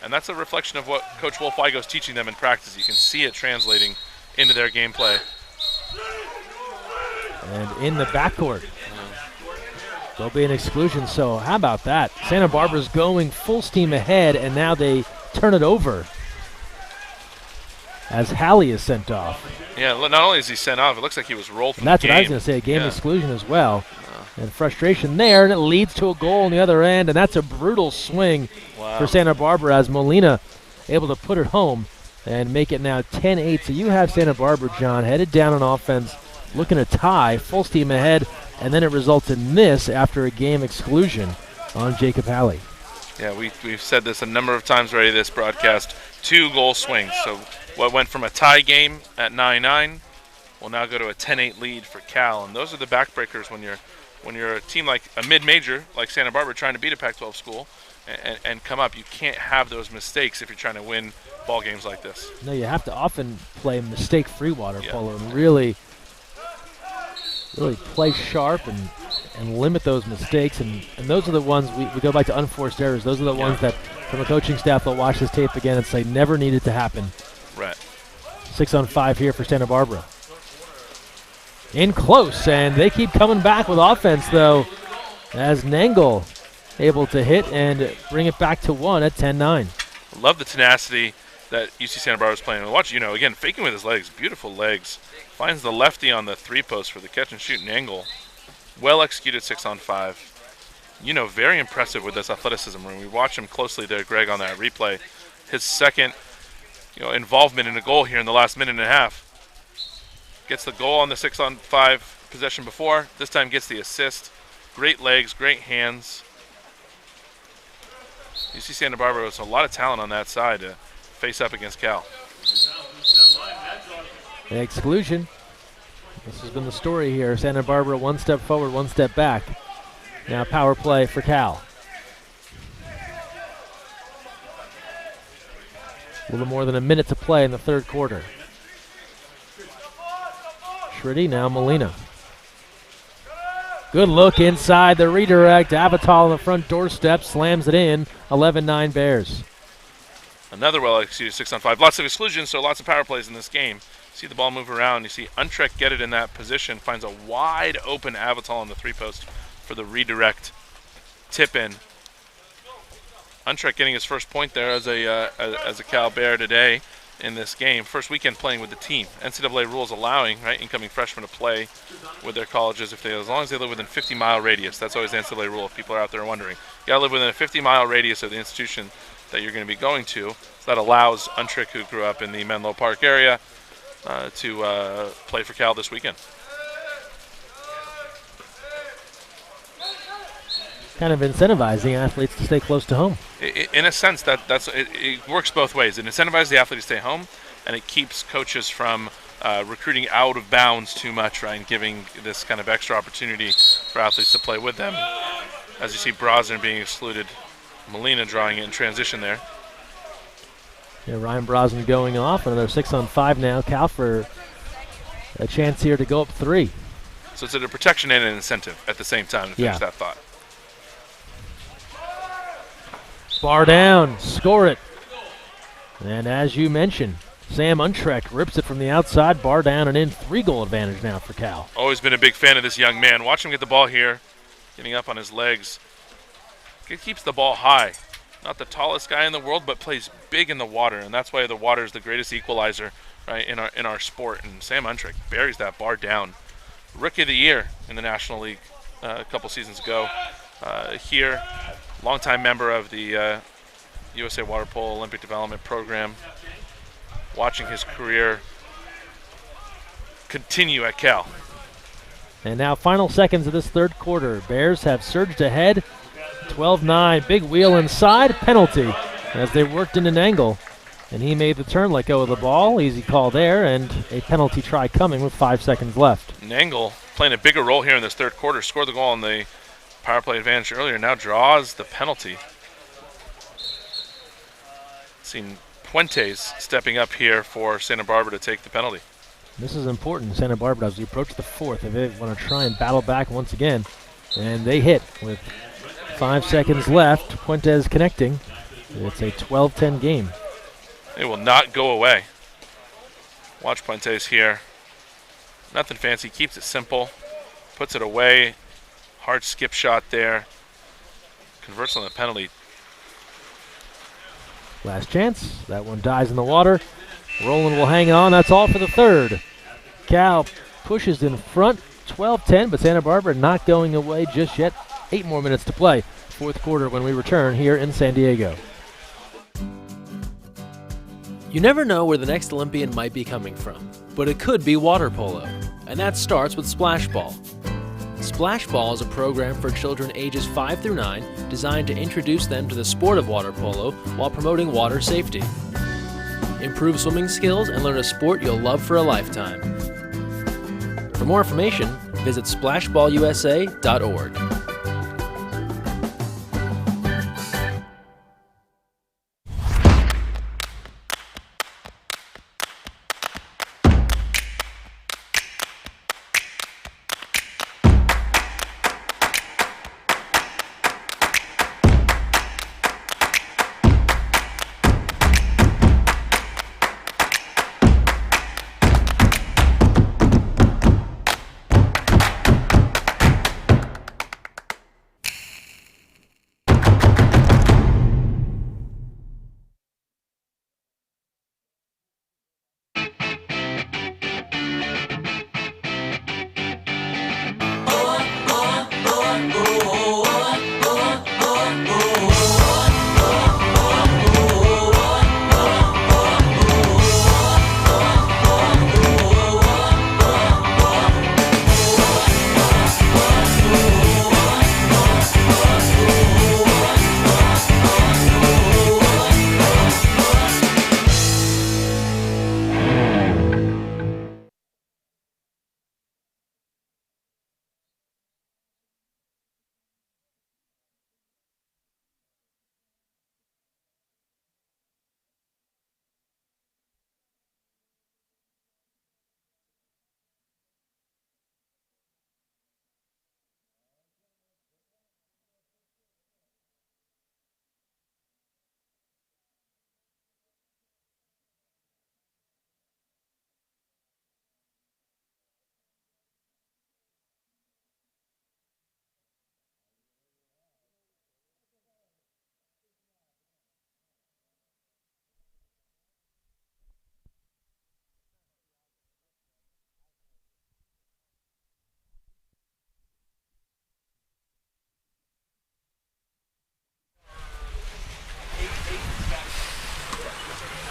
And that's a reflection of what Coach Wolf Igo is teaching them in practice. You can see it translating into their gameplay. And in the backcourt, there'll be an exclusion, so how about that? Santa Barbara's going full steam ahead, and now they turn it over as Halley is sent off. Yeah, not only is he sent off, it looks like he was rolled from And that's the what game. I was going to say, a game exclusion as well. And frustration there, and it leads to a goal on the other end, and that's a brutal swing for Santa Barbara as Molina able to put it home and make it now 10-8. So you have Santa Barbara, John, headed down on offense, looking to tie, full steam ahead, and then it results in this after a game exclusion on Jacob Halley. Yeah, we've said this a number of times already this broadcast. 2-goal swings. So what went from a tie game at 9-9 will now go to a 10-8 lead for Cal. And those are the backbreakers when you're a team like a mid-major like Santa Barbara trying to beat a Pac-12 school and come up. You can't have those mistakes if you're trying to win ball games like this. No, you have to often play mistake-free water polo and really play sharp and limit those mistakes. And those are the ones we go back to unforced errors. Those are the ones that from a coaching staff they'll watch this tape again and say never needed to happen. Right. 6-on-5 here for Santa Barbara. In close, and they keep coming back with offense, though, as Nangle able to hit and bring it back to 1 at 10-9. Love the tenacity that UC Santa Barbara's playing. Watch, again, faking with his legs, beautiful legs. Finds the lefty on the 3-post for the catch and shoot Nangle. Well executed 6-on-5. Very impressive with this athleticism. When we watch him closely there, Greg, on that replay, his second, involvement in a goal here in the last minute and a half. Gets the goal on the 6-on-5 possession before. This time gets the assist. Great legs, great hands. You see Santa Barbara with a lot of talent on that side to face up against Cal. Exclusion. This has been the story here. Santa Barbara 1 step forward, 1 step back. Now power play for Cal. A little more than a minute to play in the third quarter. Shreddy, now Molina. Good look inside the redirect. Avatal on the front doorstep slams it in. 11-9 Bears. Another well-executed 6-on-5. Lots of exclusions, so lots of power plays in this game. See the ball move around. You see Untrek get it in that position. Finds a wide open Avatal on the 3-post for the redirect tip in. Untrek getting his first point there as a Cal Bear today in this game. First weekend playing with the team. NCAA rules allowing, right, incoming freshmen to play with their colleges as long as they live within 50-mile radius. That's always the NCAA rule if people are out there wondering. You gotta live within a 50-mile radius of the institution that you're going to be going to. So that allows Untrek, who grew up in the Menlo Park area, to play for Cal this weekend. Kind of incentivizing athletes to stay close to home. In a sense, it works both ways. It incentivizes the athlete to stay home, and it keeps coaches from recruiting out of bounds too much, right, and giving this kind of extra opportunity for athletes to play with them. As you see, Brosnan being excluded, Molina drawing it in transition there. Yeah, Ryan Brosnan going off. Another 6-on-5 now. Cal for a chance here to go up 3. So it's a protection and an incentive at the same time to finish that thought. Bar down, score it. And as you mentioned, Sam Untrek rips it from the outside, bar down and in. 3-goal advantage now for Cal. Always been a big fan of this young man. Watch him get the ball here, getting up on his legs. He keeps the ball high. Not the tallest guy in the world, but plays big in the water, and that's why the water is the greatest equalizer, right, in our sport. And Sam Untrek buries that bar down. Rookie of the Year in the National League a couple seasons ago. Here, longtime member of the USA Water Polo Olympic Development Program. Watching his career continue at Cal. And now final seconds of this third quarter. Bears have surged ahead. 12-9, big wheel inside, penalty as they worked in an angle. And he made the turn, let go of the ball. Easy call there, and a penalty try coming with 5 seconds left. Nangle playing a bigger role here in this third quarter. Scored the goal on the power play advantage earlier, now draws the penalty. Seen Puentes stepping up here for Santa Barbara to take the penalty. This is important, Santa Barbara, as we approach the fourth. If they want to try and battle back once again. And they hit with 5 seconds left. Puentes connecting. It's a 12-10 game. It will not go away. Watch Puentes here. Nothing fancy, keeps it simple. Puts it away. Hard skip shot there. Converts on the penalty. Last chance. That one dies in the water. Roland will hang on. That's all for the third. Cal pushes in front. 12-10, but Santa Barbara not going away just yet. 8 more minutes to play. Fourth quarter when we return here in San Diego. You never know where the next Olympian might be coming from, but it could be water polo, and that starts with Splash Ball. Splash Ball is a program for children ages 5 through 9 designed to introduce them to the sport of water polo while promoting water safety. Improve swimming skills and learn a sport you'll love for a lifetime. For more information, visit splashballusa.org.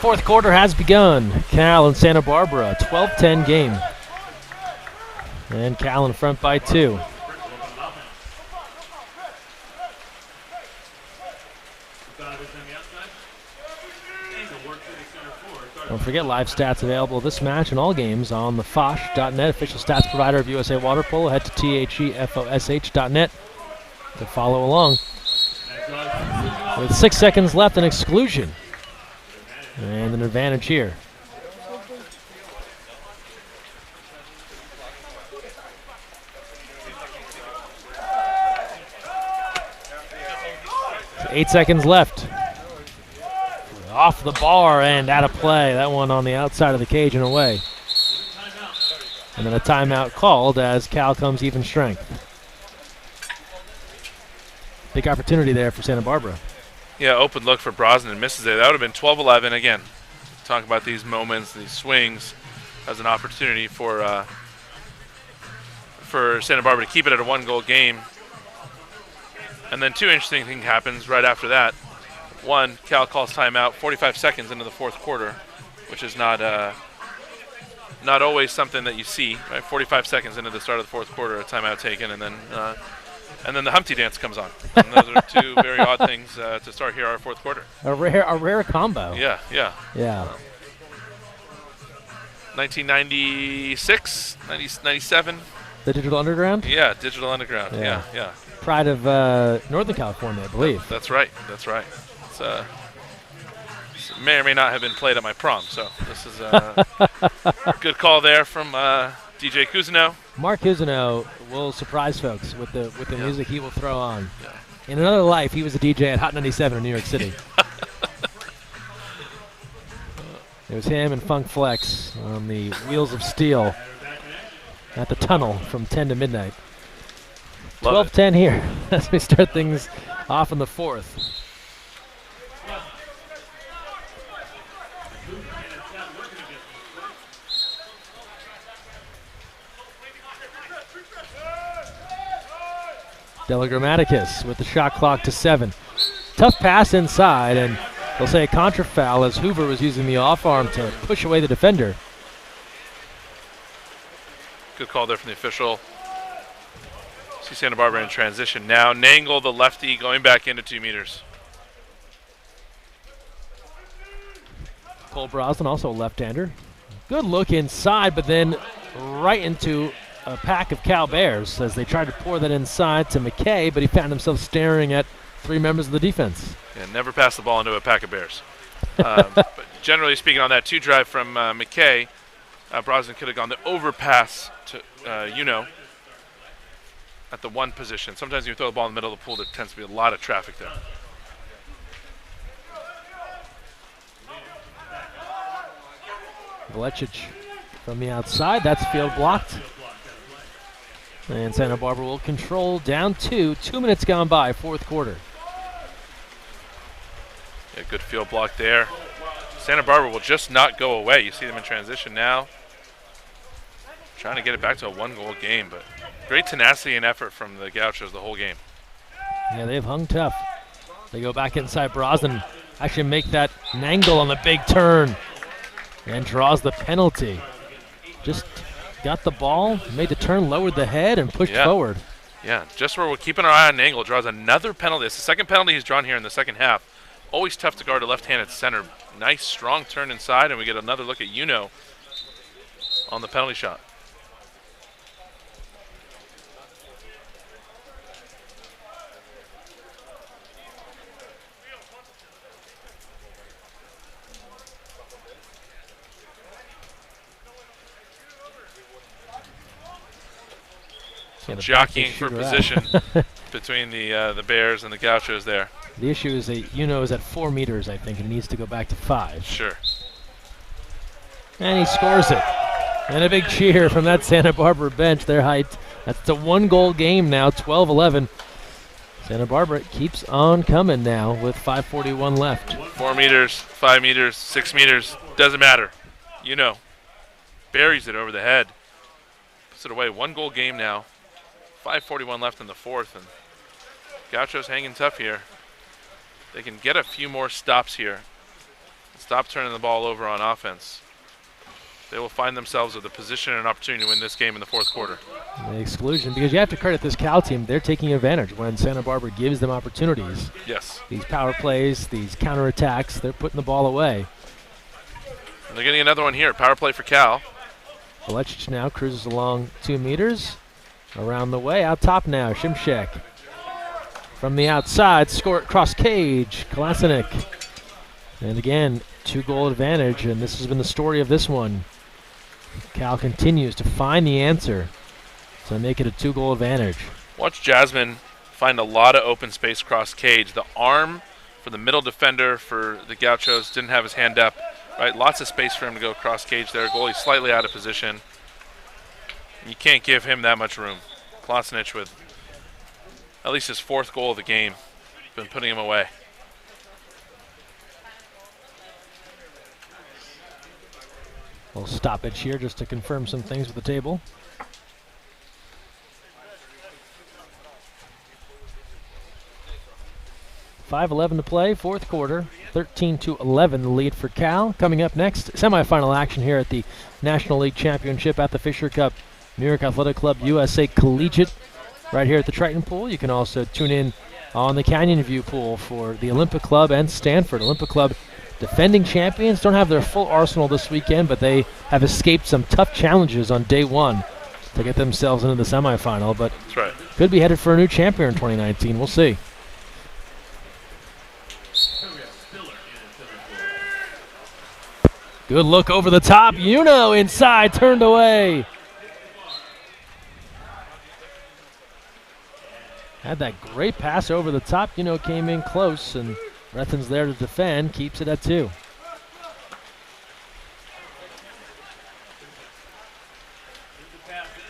fourth quarter has begun. Cal and Santa Barbara, 12-10 game. And Cal in front by 2. Don't forget live stats available this match and all games on the Fosh.net, official stats provider of USA Water Polo. Head to THEFOSH.net to follow along. With 6 seconds left, an exclusion. And an advantage here. So 8 seconds left. Off the bar and out of play. That one on the outside of the cage and away. And then a timeout called as Cal comes even strength. Big opportunity there for Santa Barbara. Yeah, open look for Brosnan, misses it. That would have been 12-11 again. Talk about these moments, these swings as an opportunity for Santa Barbara to keep it at a 1-goal game. And then 2 interesting things happens right after that. 1, Cal calls timeout 45 seconds into the fourth quarter, which is not always something that you see. Right, 45 seconds into the start of the fourth quarter, a timeout taken, and then the Humpty dance comes on. And those are 2 very odd things to start here our fourth quarter. A rare combo. Yeah. 1996, 97. The Digital Underground? Yeah, Digital Underground. Yeah. Pride of Northern California, I believe. That's right. It's, may or may not have been played at my prom, so this is a good call there from DJ Cousineau. Mark Cousineau will surprise folks with the music he will throw on. Yeah. In another life, he was a DJ at Hot 97 in New York City. It was him and Funk Flex on the Wheels of Steel at the Tunnel from 10 to midnight. 12-10 here as we start things off in the fourth. Della Grammaticus with the shot clock to 7. Tough pass inside, and they'll say a contra foul as Hoover was using the off arm to push away the defender. Good call there from the official. See Santa Barbara in transition now. Nangle, the lefty, going back into 2 meters. Cole Brosnan, also a left-hander. Good look inside, but then right into a pack of Cal Bears as they tried to pour that inside to McKay, but he found himself staring at 3 members of the defense. Yeah, never pass the ball into a pack of Bears. But generally speaking, on that 2 drive from McKay, Brosnan could have gone the overpass to at the 1 position. Sometimes you throw the ball in the middle of the pool, there tends to be a lot of traffic there. Valecic from the outside. That's field blocked. And Santa Barbara will control down 2. 2 minutes gone by, fourth quarter. Yeah, good field block there. Santa Barbara will just not go away. You see them in transition now. Trying to get it back to a 1-goal game, but great tenacity and effort from the Gauchos the whole game. Yeah, they've hung tough. They go back inside Brosnan. Actually make that Nangle on the big turn. And draws the penalty. Just got the ball, made the turn, lowered the head, and pushed forward. Yeah, just where we're keeping our eye on Nangle, draws another penalty. It's the second penalty he's drawn here in the second half. Always tough to guard a left-handed center. Nice, strong turn inside, and we get another look at on the penalty shot. Jockeying for position between the Bears and the Gauchos there. The issue is that is at 4 meters, I think, and he needs to go back to 5. Sure. And he scores it. And a big cheer from that Santa Barbara bench. Their height. That's the 1-goal game now, 12-11. Santa Barbara keeps on coming now with 5:41 left. 4 meters, 5 meters, 6 meters, doesn't matter. Buries it over the head. Puts it away. 1-goal game now. 5:41 left in the fourth, and Gauchos hanging tough here. They can get a few more stops here Stop turning the ball over on offense. They will find themselves with a position and an opportunity to win this game in the fourth quarter. The exclusion, because you have to credit this Cal team. They're taking advantage when Santa Barbara gives them opportunities. Yes. These power plays, these counterattacks, they're putting the ball away. And they're getting another one here. Power play for Cal. Valecic now cruises along 2 meters. Around the way, out top now, Shimshek. From the outside, score it cross cage, Kolasinik. And again, 2-goal advantage, and this has been the story of this one. Cal continues to find the answer to make it a 2-goal advantage. Watch Jasmine find a lot of open space cross cage. The arm for the middle defender for the Gauchos didn't have his hand up. Right, lots of space for him to go cross cage there. Goalie slightly out of position. You can't give him that much room. Kolasinik with at least his 4th goal of the game. Been putting him away. We'll stoppage here just to confirm some things with the table. .5:11 to play, fourth quarter. 13-11 the lead for Cal. Coming up next, semifinal action here at the National League Championship at the Fisher Cup. New York Athletic Club USA Collegiate right here at the Triton pool. You can also tune in on the Canyon View pool for the Olympic Club and Stanford. Olympic Club, defending champions, don't have their full arsenal this weekend, but they have escaped some tough challenges on day one to get themselves into the semifinal, but That's right. could be headed for a new champion in 2019. We'll see. Good look over the top. Yuno inside, turned away. Had that great pass over the top. Yuno came in close, and Rethen's there to defend, keeps it at 2.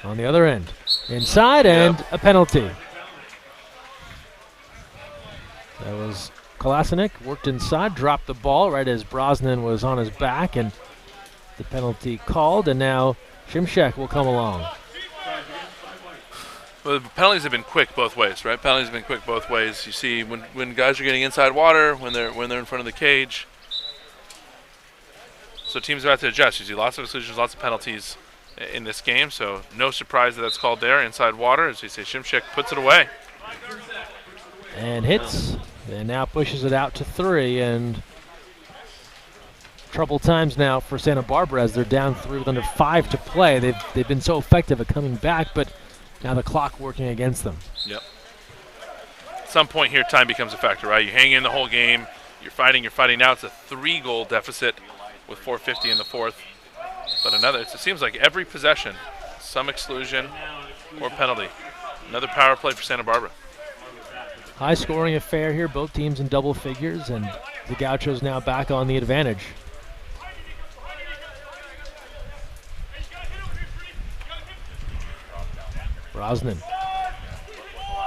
On the other end, inside, and a penalty. That was Kolasinik, worked inside, dropped the ball right as Brosnan was on his back, and the penalty called, and now Shimshek will come along. Well, the penalties have been quick both ways, right? Penalties have been quick both ways. You see when guys are getting inside water, when they're in front of the cage. So teams have had to adjust. You see lots of exclusions, lots of penalties in this game, so no surprise that that's called there, inside water. As you say, Shimshek puts it away. And hits, and now pushes it out to 3, and trouble times now for Santa Barbara as they're down 3 with under 5 to play. They've been so effective at coming back, but now the clock working against them. Yep. At some point here, time becomes a factor, right? You hang in the whole game, you're fighting. Now it's a 3-goal deficit with 4:50 in the fourth. But it seems like every possession, some exclusion or penalty. Another power play for Santa Barbara. High scoring affair here, both teams in double figures, and the Gauchos now back on the advantage. Brosnan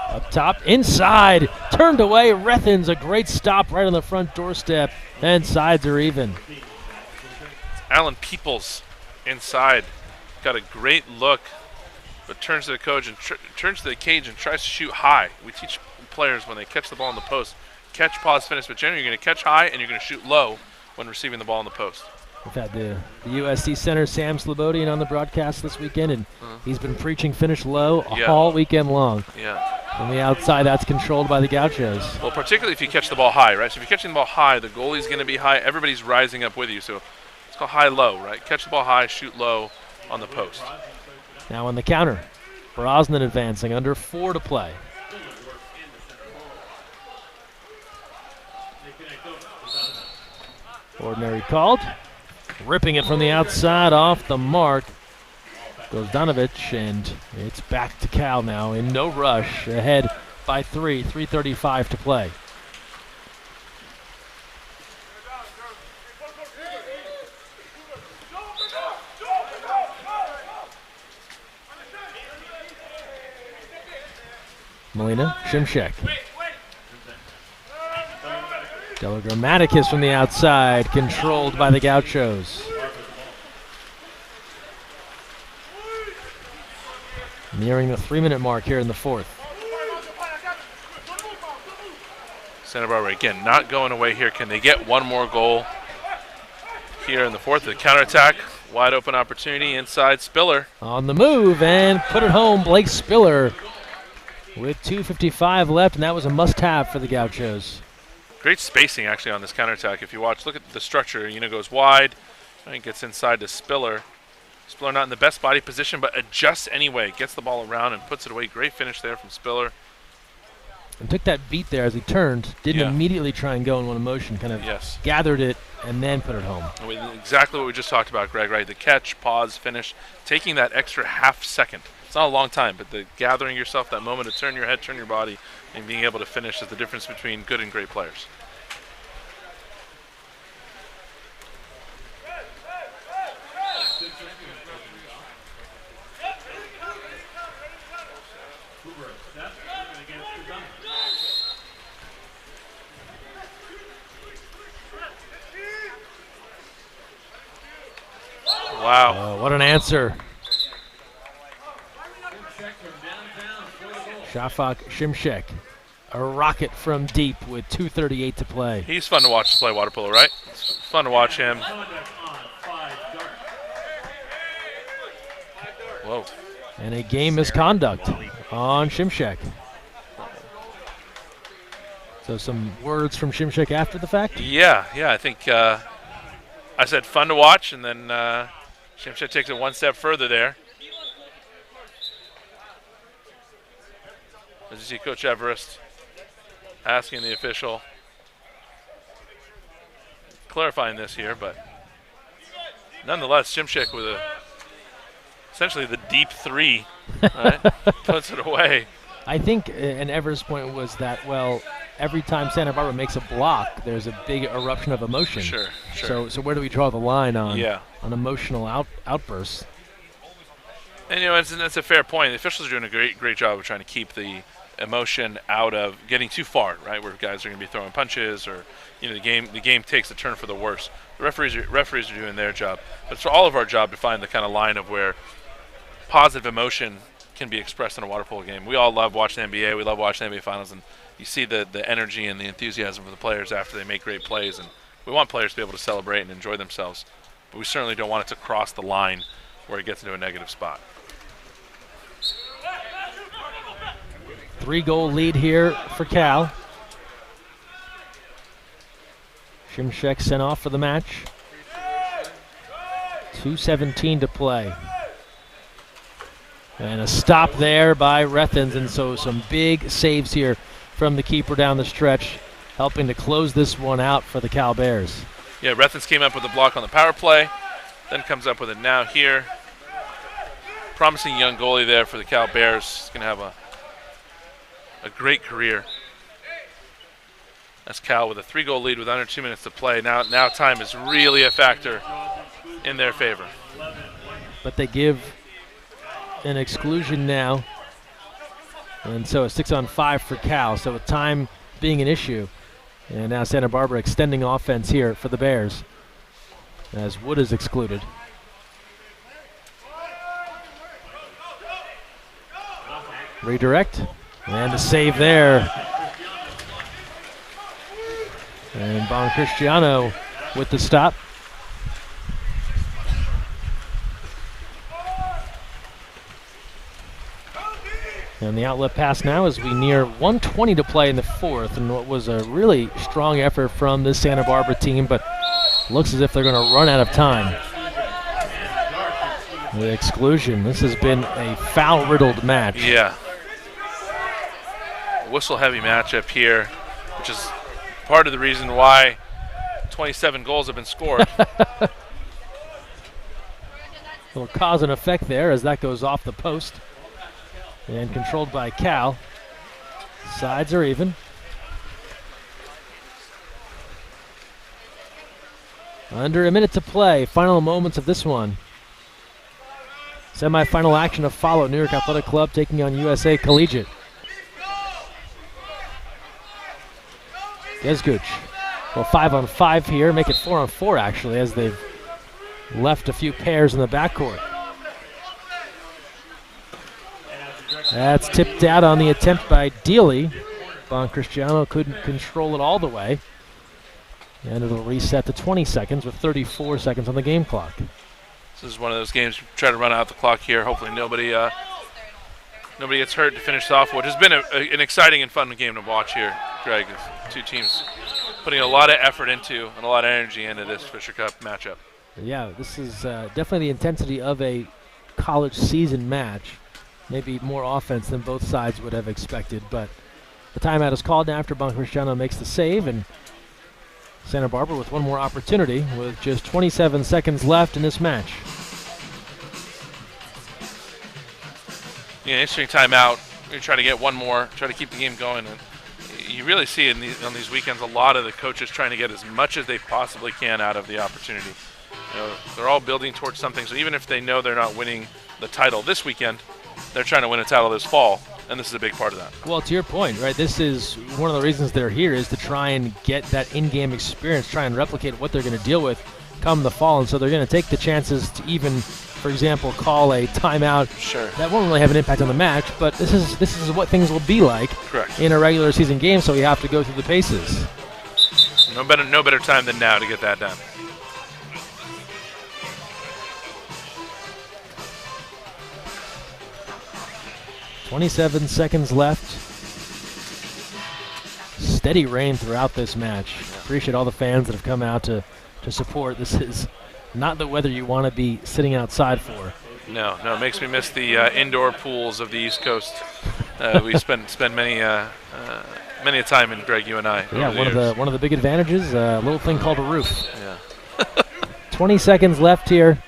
up top, inside, turned away. Rethen's a great stop right on the front doorstep, and sides are even. Alan Peoples inside, got a great look, but turns to the coach and turns to the cage and tries to shoot high. We teach players when they catch the ball in the post, catch, pause, finish, but generally you're going to catch high and you're going to shoot low when receiving the ball in the post. We've had the USC center Sam Slobodian on the broadcast this weekend, and he's been preaching finish low all weekend long. Yeah. On the outside, that's controlled by the Gauchos. Well, particularly if you catch the ball high, right? So if you're catching the ball high, the goalie's going to be high. Everybody's rising up with you, so it's called high-low, right? Catch the ball high, shoot low on the post. Now on the counter, Brosnan advancing, under 4 to play. Ordinary called. Ripping it from the outside off the mark goes Donovich, and it's back to Cal now in no rush, ahead by 3, 3:35 to play. Molina, Shimshek. Delagrammaticus from the outside, controlled by the Gauchos. Nearing the 3-minute mark here in the fourth. Santa Barbara, again, not going away here. Can they get one more goal here in the fourth. The counterattack, wide open opportunity inside. Spiller. On the move and put it home, Blake Spiller with 2:55 left, and that was a must-have for the Gauchos. Great spacing actually on this counterattack. If you watch, look at the structure. Goes wide, and gets inside to Spiller. Spiller not in the best body position, but adjusts anyway. Gets the ball around and puts it away. Great finish there from Spiller. And took that beat there as he turned. Didn't immediately try and go in one motion. Kind of gathered it and then put it home. Exactly what we just talked about, Greg, right? The catch, pause, finish, taking that extra half second. It's not a long time, but the gathering yourself, that moment to turn your head, turn your body, and being able to finish is the difference between good and great players. Wow. Oh, what an answer. Shafak Shimshek, a rocket from deep with 2:38 to play. He's fun to watch play water polo, right? It's fun to watch him. Whoa. And a game misconduct on Shimshek. So some words from Shimshek after the fact? Yeah, I think I said fun to watch, and then Shimshek takes it one step further there. As you see Coach Everest asking the official, clarifying this here, but nonetheless, Shimshek with essentially the deep three, right? Puts it away. I think an Everest point was that, well, every time Santa Barbara makes a block, there's a big eruption of emotion. Sure. So where do we draw the line on emotional outbursts? And that's a fair point. The officials are doing a great job of trying to keep the emotion out of getting too far, right? Where guys are going to be throwing punches, or the game takes a turn for the worse. The referees are doing their job, but it's all of our job to find the kind of line of where positive emotion can be expressed in a water polo game. We all love watching the NBA. We love watching the NBA finals, and you see the energy and the enthusiasm for the players after they make great plays, and we want players to be able to celebrate and enjoy themselves, but we certainly don't want it to cross the line where it gets into a negative spot. 3-goal lead here for Cal. Shimshek sent off for the match. 2:17 to play. And a stop there by Rethens, and so some big saves here from the keeper down the stretch, helping to close this one out for the Cal Bears. Yeah, Rethens came up with a block on the power play, then comes up with it now here. Promising young goalie there for the Cal Bears. He's going to have a great career. That's Cal with a 3-goal lead with under 2 minutes to play. Now time is really a factor in their favor. But they give an exclusion now, and so a 6-on-5 for Cal. So with time being an issue, and now Santa Barbara extending offense here for the Bears as Wood is excluded. Redirect, and a save there. And Bon Cristiano with the stop. And the outlet pass now as we near 1:20 to play in the fourth, and what was a really strong effort from this Santa Barbara team, but looks as if they're going to run out of time. The exclusion. This has been a foul-riddled match. Yeah. Whistle-heavy matchup here, which is part of the reason why 27 goals have been scored. A little cause and effect there as that goes off the post. And controlled by Cal. Sides are even. Under a minute to play. Final moments of this one. Semi-final action to follow. New York Athletic Club taking on USA Collegiate. Gezguch. Well, 5-on-5 here. Make it 4-on-4 actually, as they've left a few pairs in the backcourt. That's tipped out on the attempt by Dealey. Bon Cristiano couldn't control it all the way. And it'll reset to 20 seconds with 34 seconds on the game clock. This is one of those games you try to run out the clock here. Hopefully nobody gets hurt to finish off what has been an exciting and fun game to watch here, Greg. Two teams putting a lot of effort into and a lot of energy into this Fisher Cup matchup. Yeah, this is definitely the intensity of a college season match. Maybe more offense than both sides would have expected, but the timeout is called now after Cristiano makes the save, and Santa Barbara with one more opportunity with just 27 seconds left in this match. Yeah, interesting timeout. You're trying to get one more, try to keep the game going. And you really see on these weekends a lot of the coaches trying to get as much as they possibly can out of the opportunity. You know, they're all building towards something, so even if they know they're not winning the title this weekend, they're trying to win a title this fall, and this is a big part of that. Well, to your point, right, this is one of the reasons they're here is to try and get that in-game experience, try and replicate what they're going to deal with come the fall, and so they're going to take the chances to even, for example, call a timeout. Sure. That won't really have an impact on the match, but this is what things will be like Correct. in a regular season game, so we have to go through the paces. No better time than now to get that done. .27 seconds left. Steady rain throughout this match. Appreciate all the fans that have come out to support. This is not the weather you want to be sitting outside for. No, it makes me miss the indoor pools of the East Coast. We spend many a time in, Greg, you and I. Yeah, one of the big advantages, a little thing called a roof. Yeah. 20 seconds left here.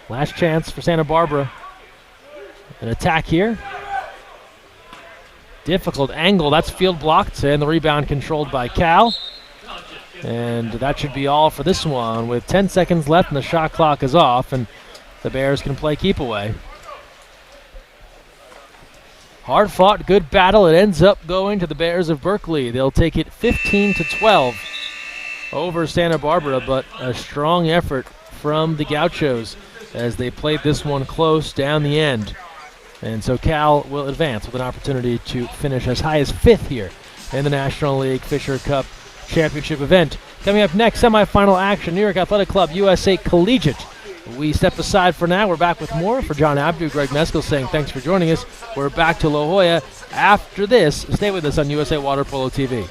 Last chance for Santa Barbara. An attack here. Difficult angle. That's field blocked, and the rebound controlled by Cal. And that should be all for this one with 10 seconds left and the shot clock is off, and the Bears can play keep away. Hard fought, good battle. It ends up going to the Bears of Berkeley. They'll take it 15-12 over Santa Barbara, but a strong effort from the Gauchos as they played this one close down the end. And so Cal will advance with an opportunity to finish as high as 5th here in the National League Fisher Cup Championship event. Coming up next, semifinal action, New York Athletic Club USA Collegiate. We step aside for now. We're back with more. For John Abdu, Greg Meskel saying thanks for joining us. We're back to La Jolla after this. Stay with us on USA Water Polo TV.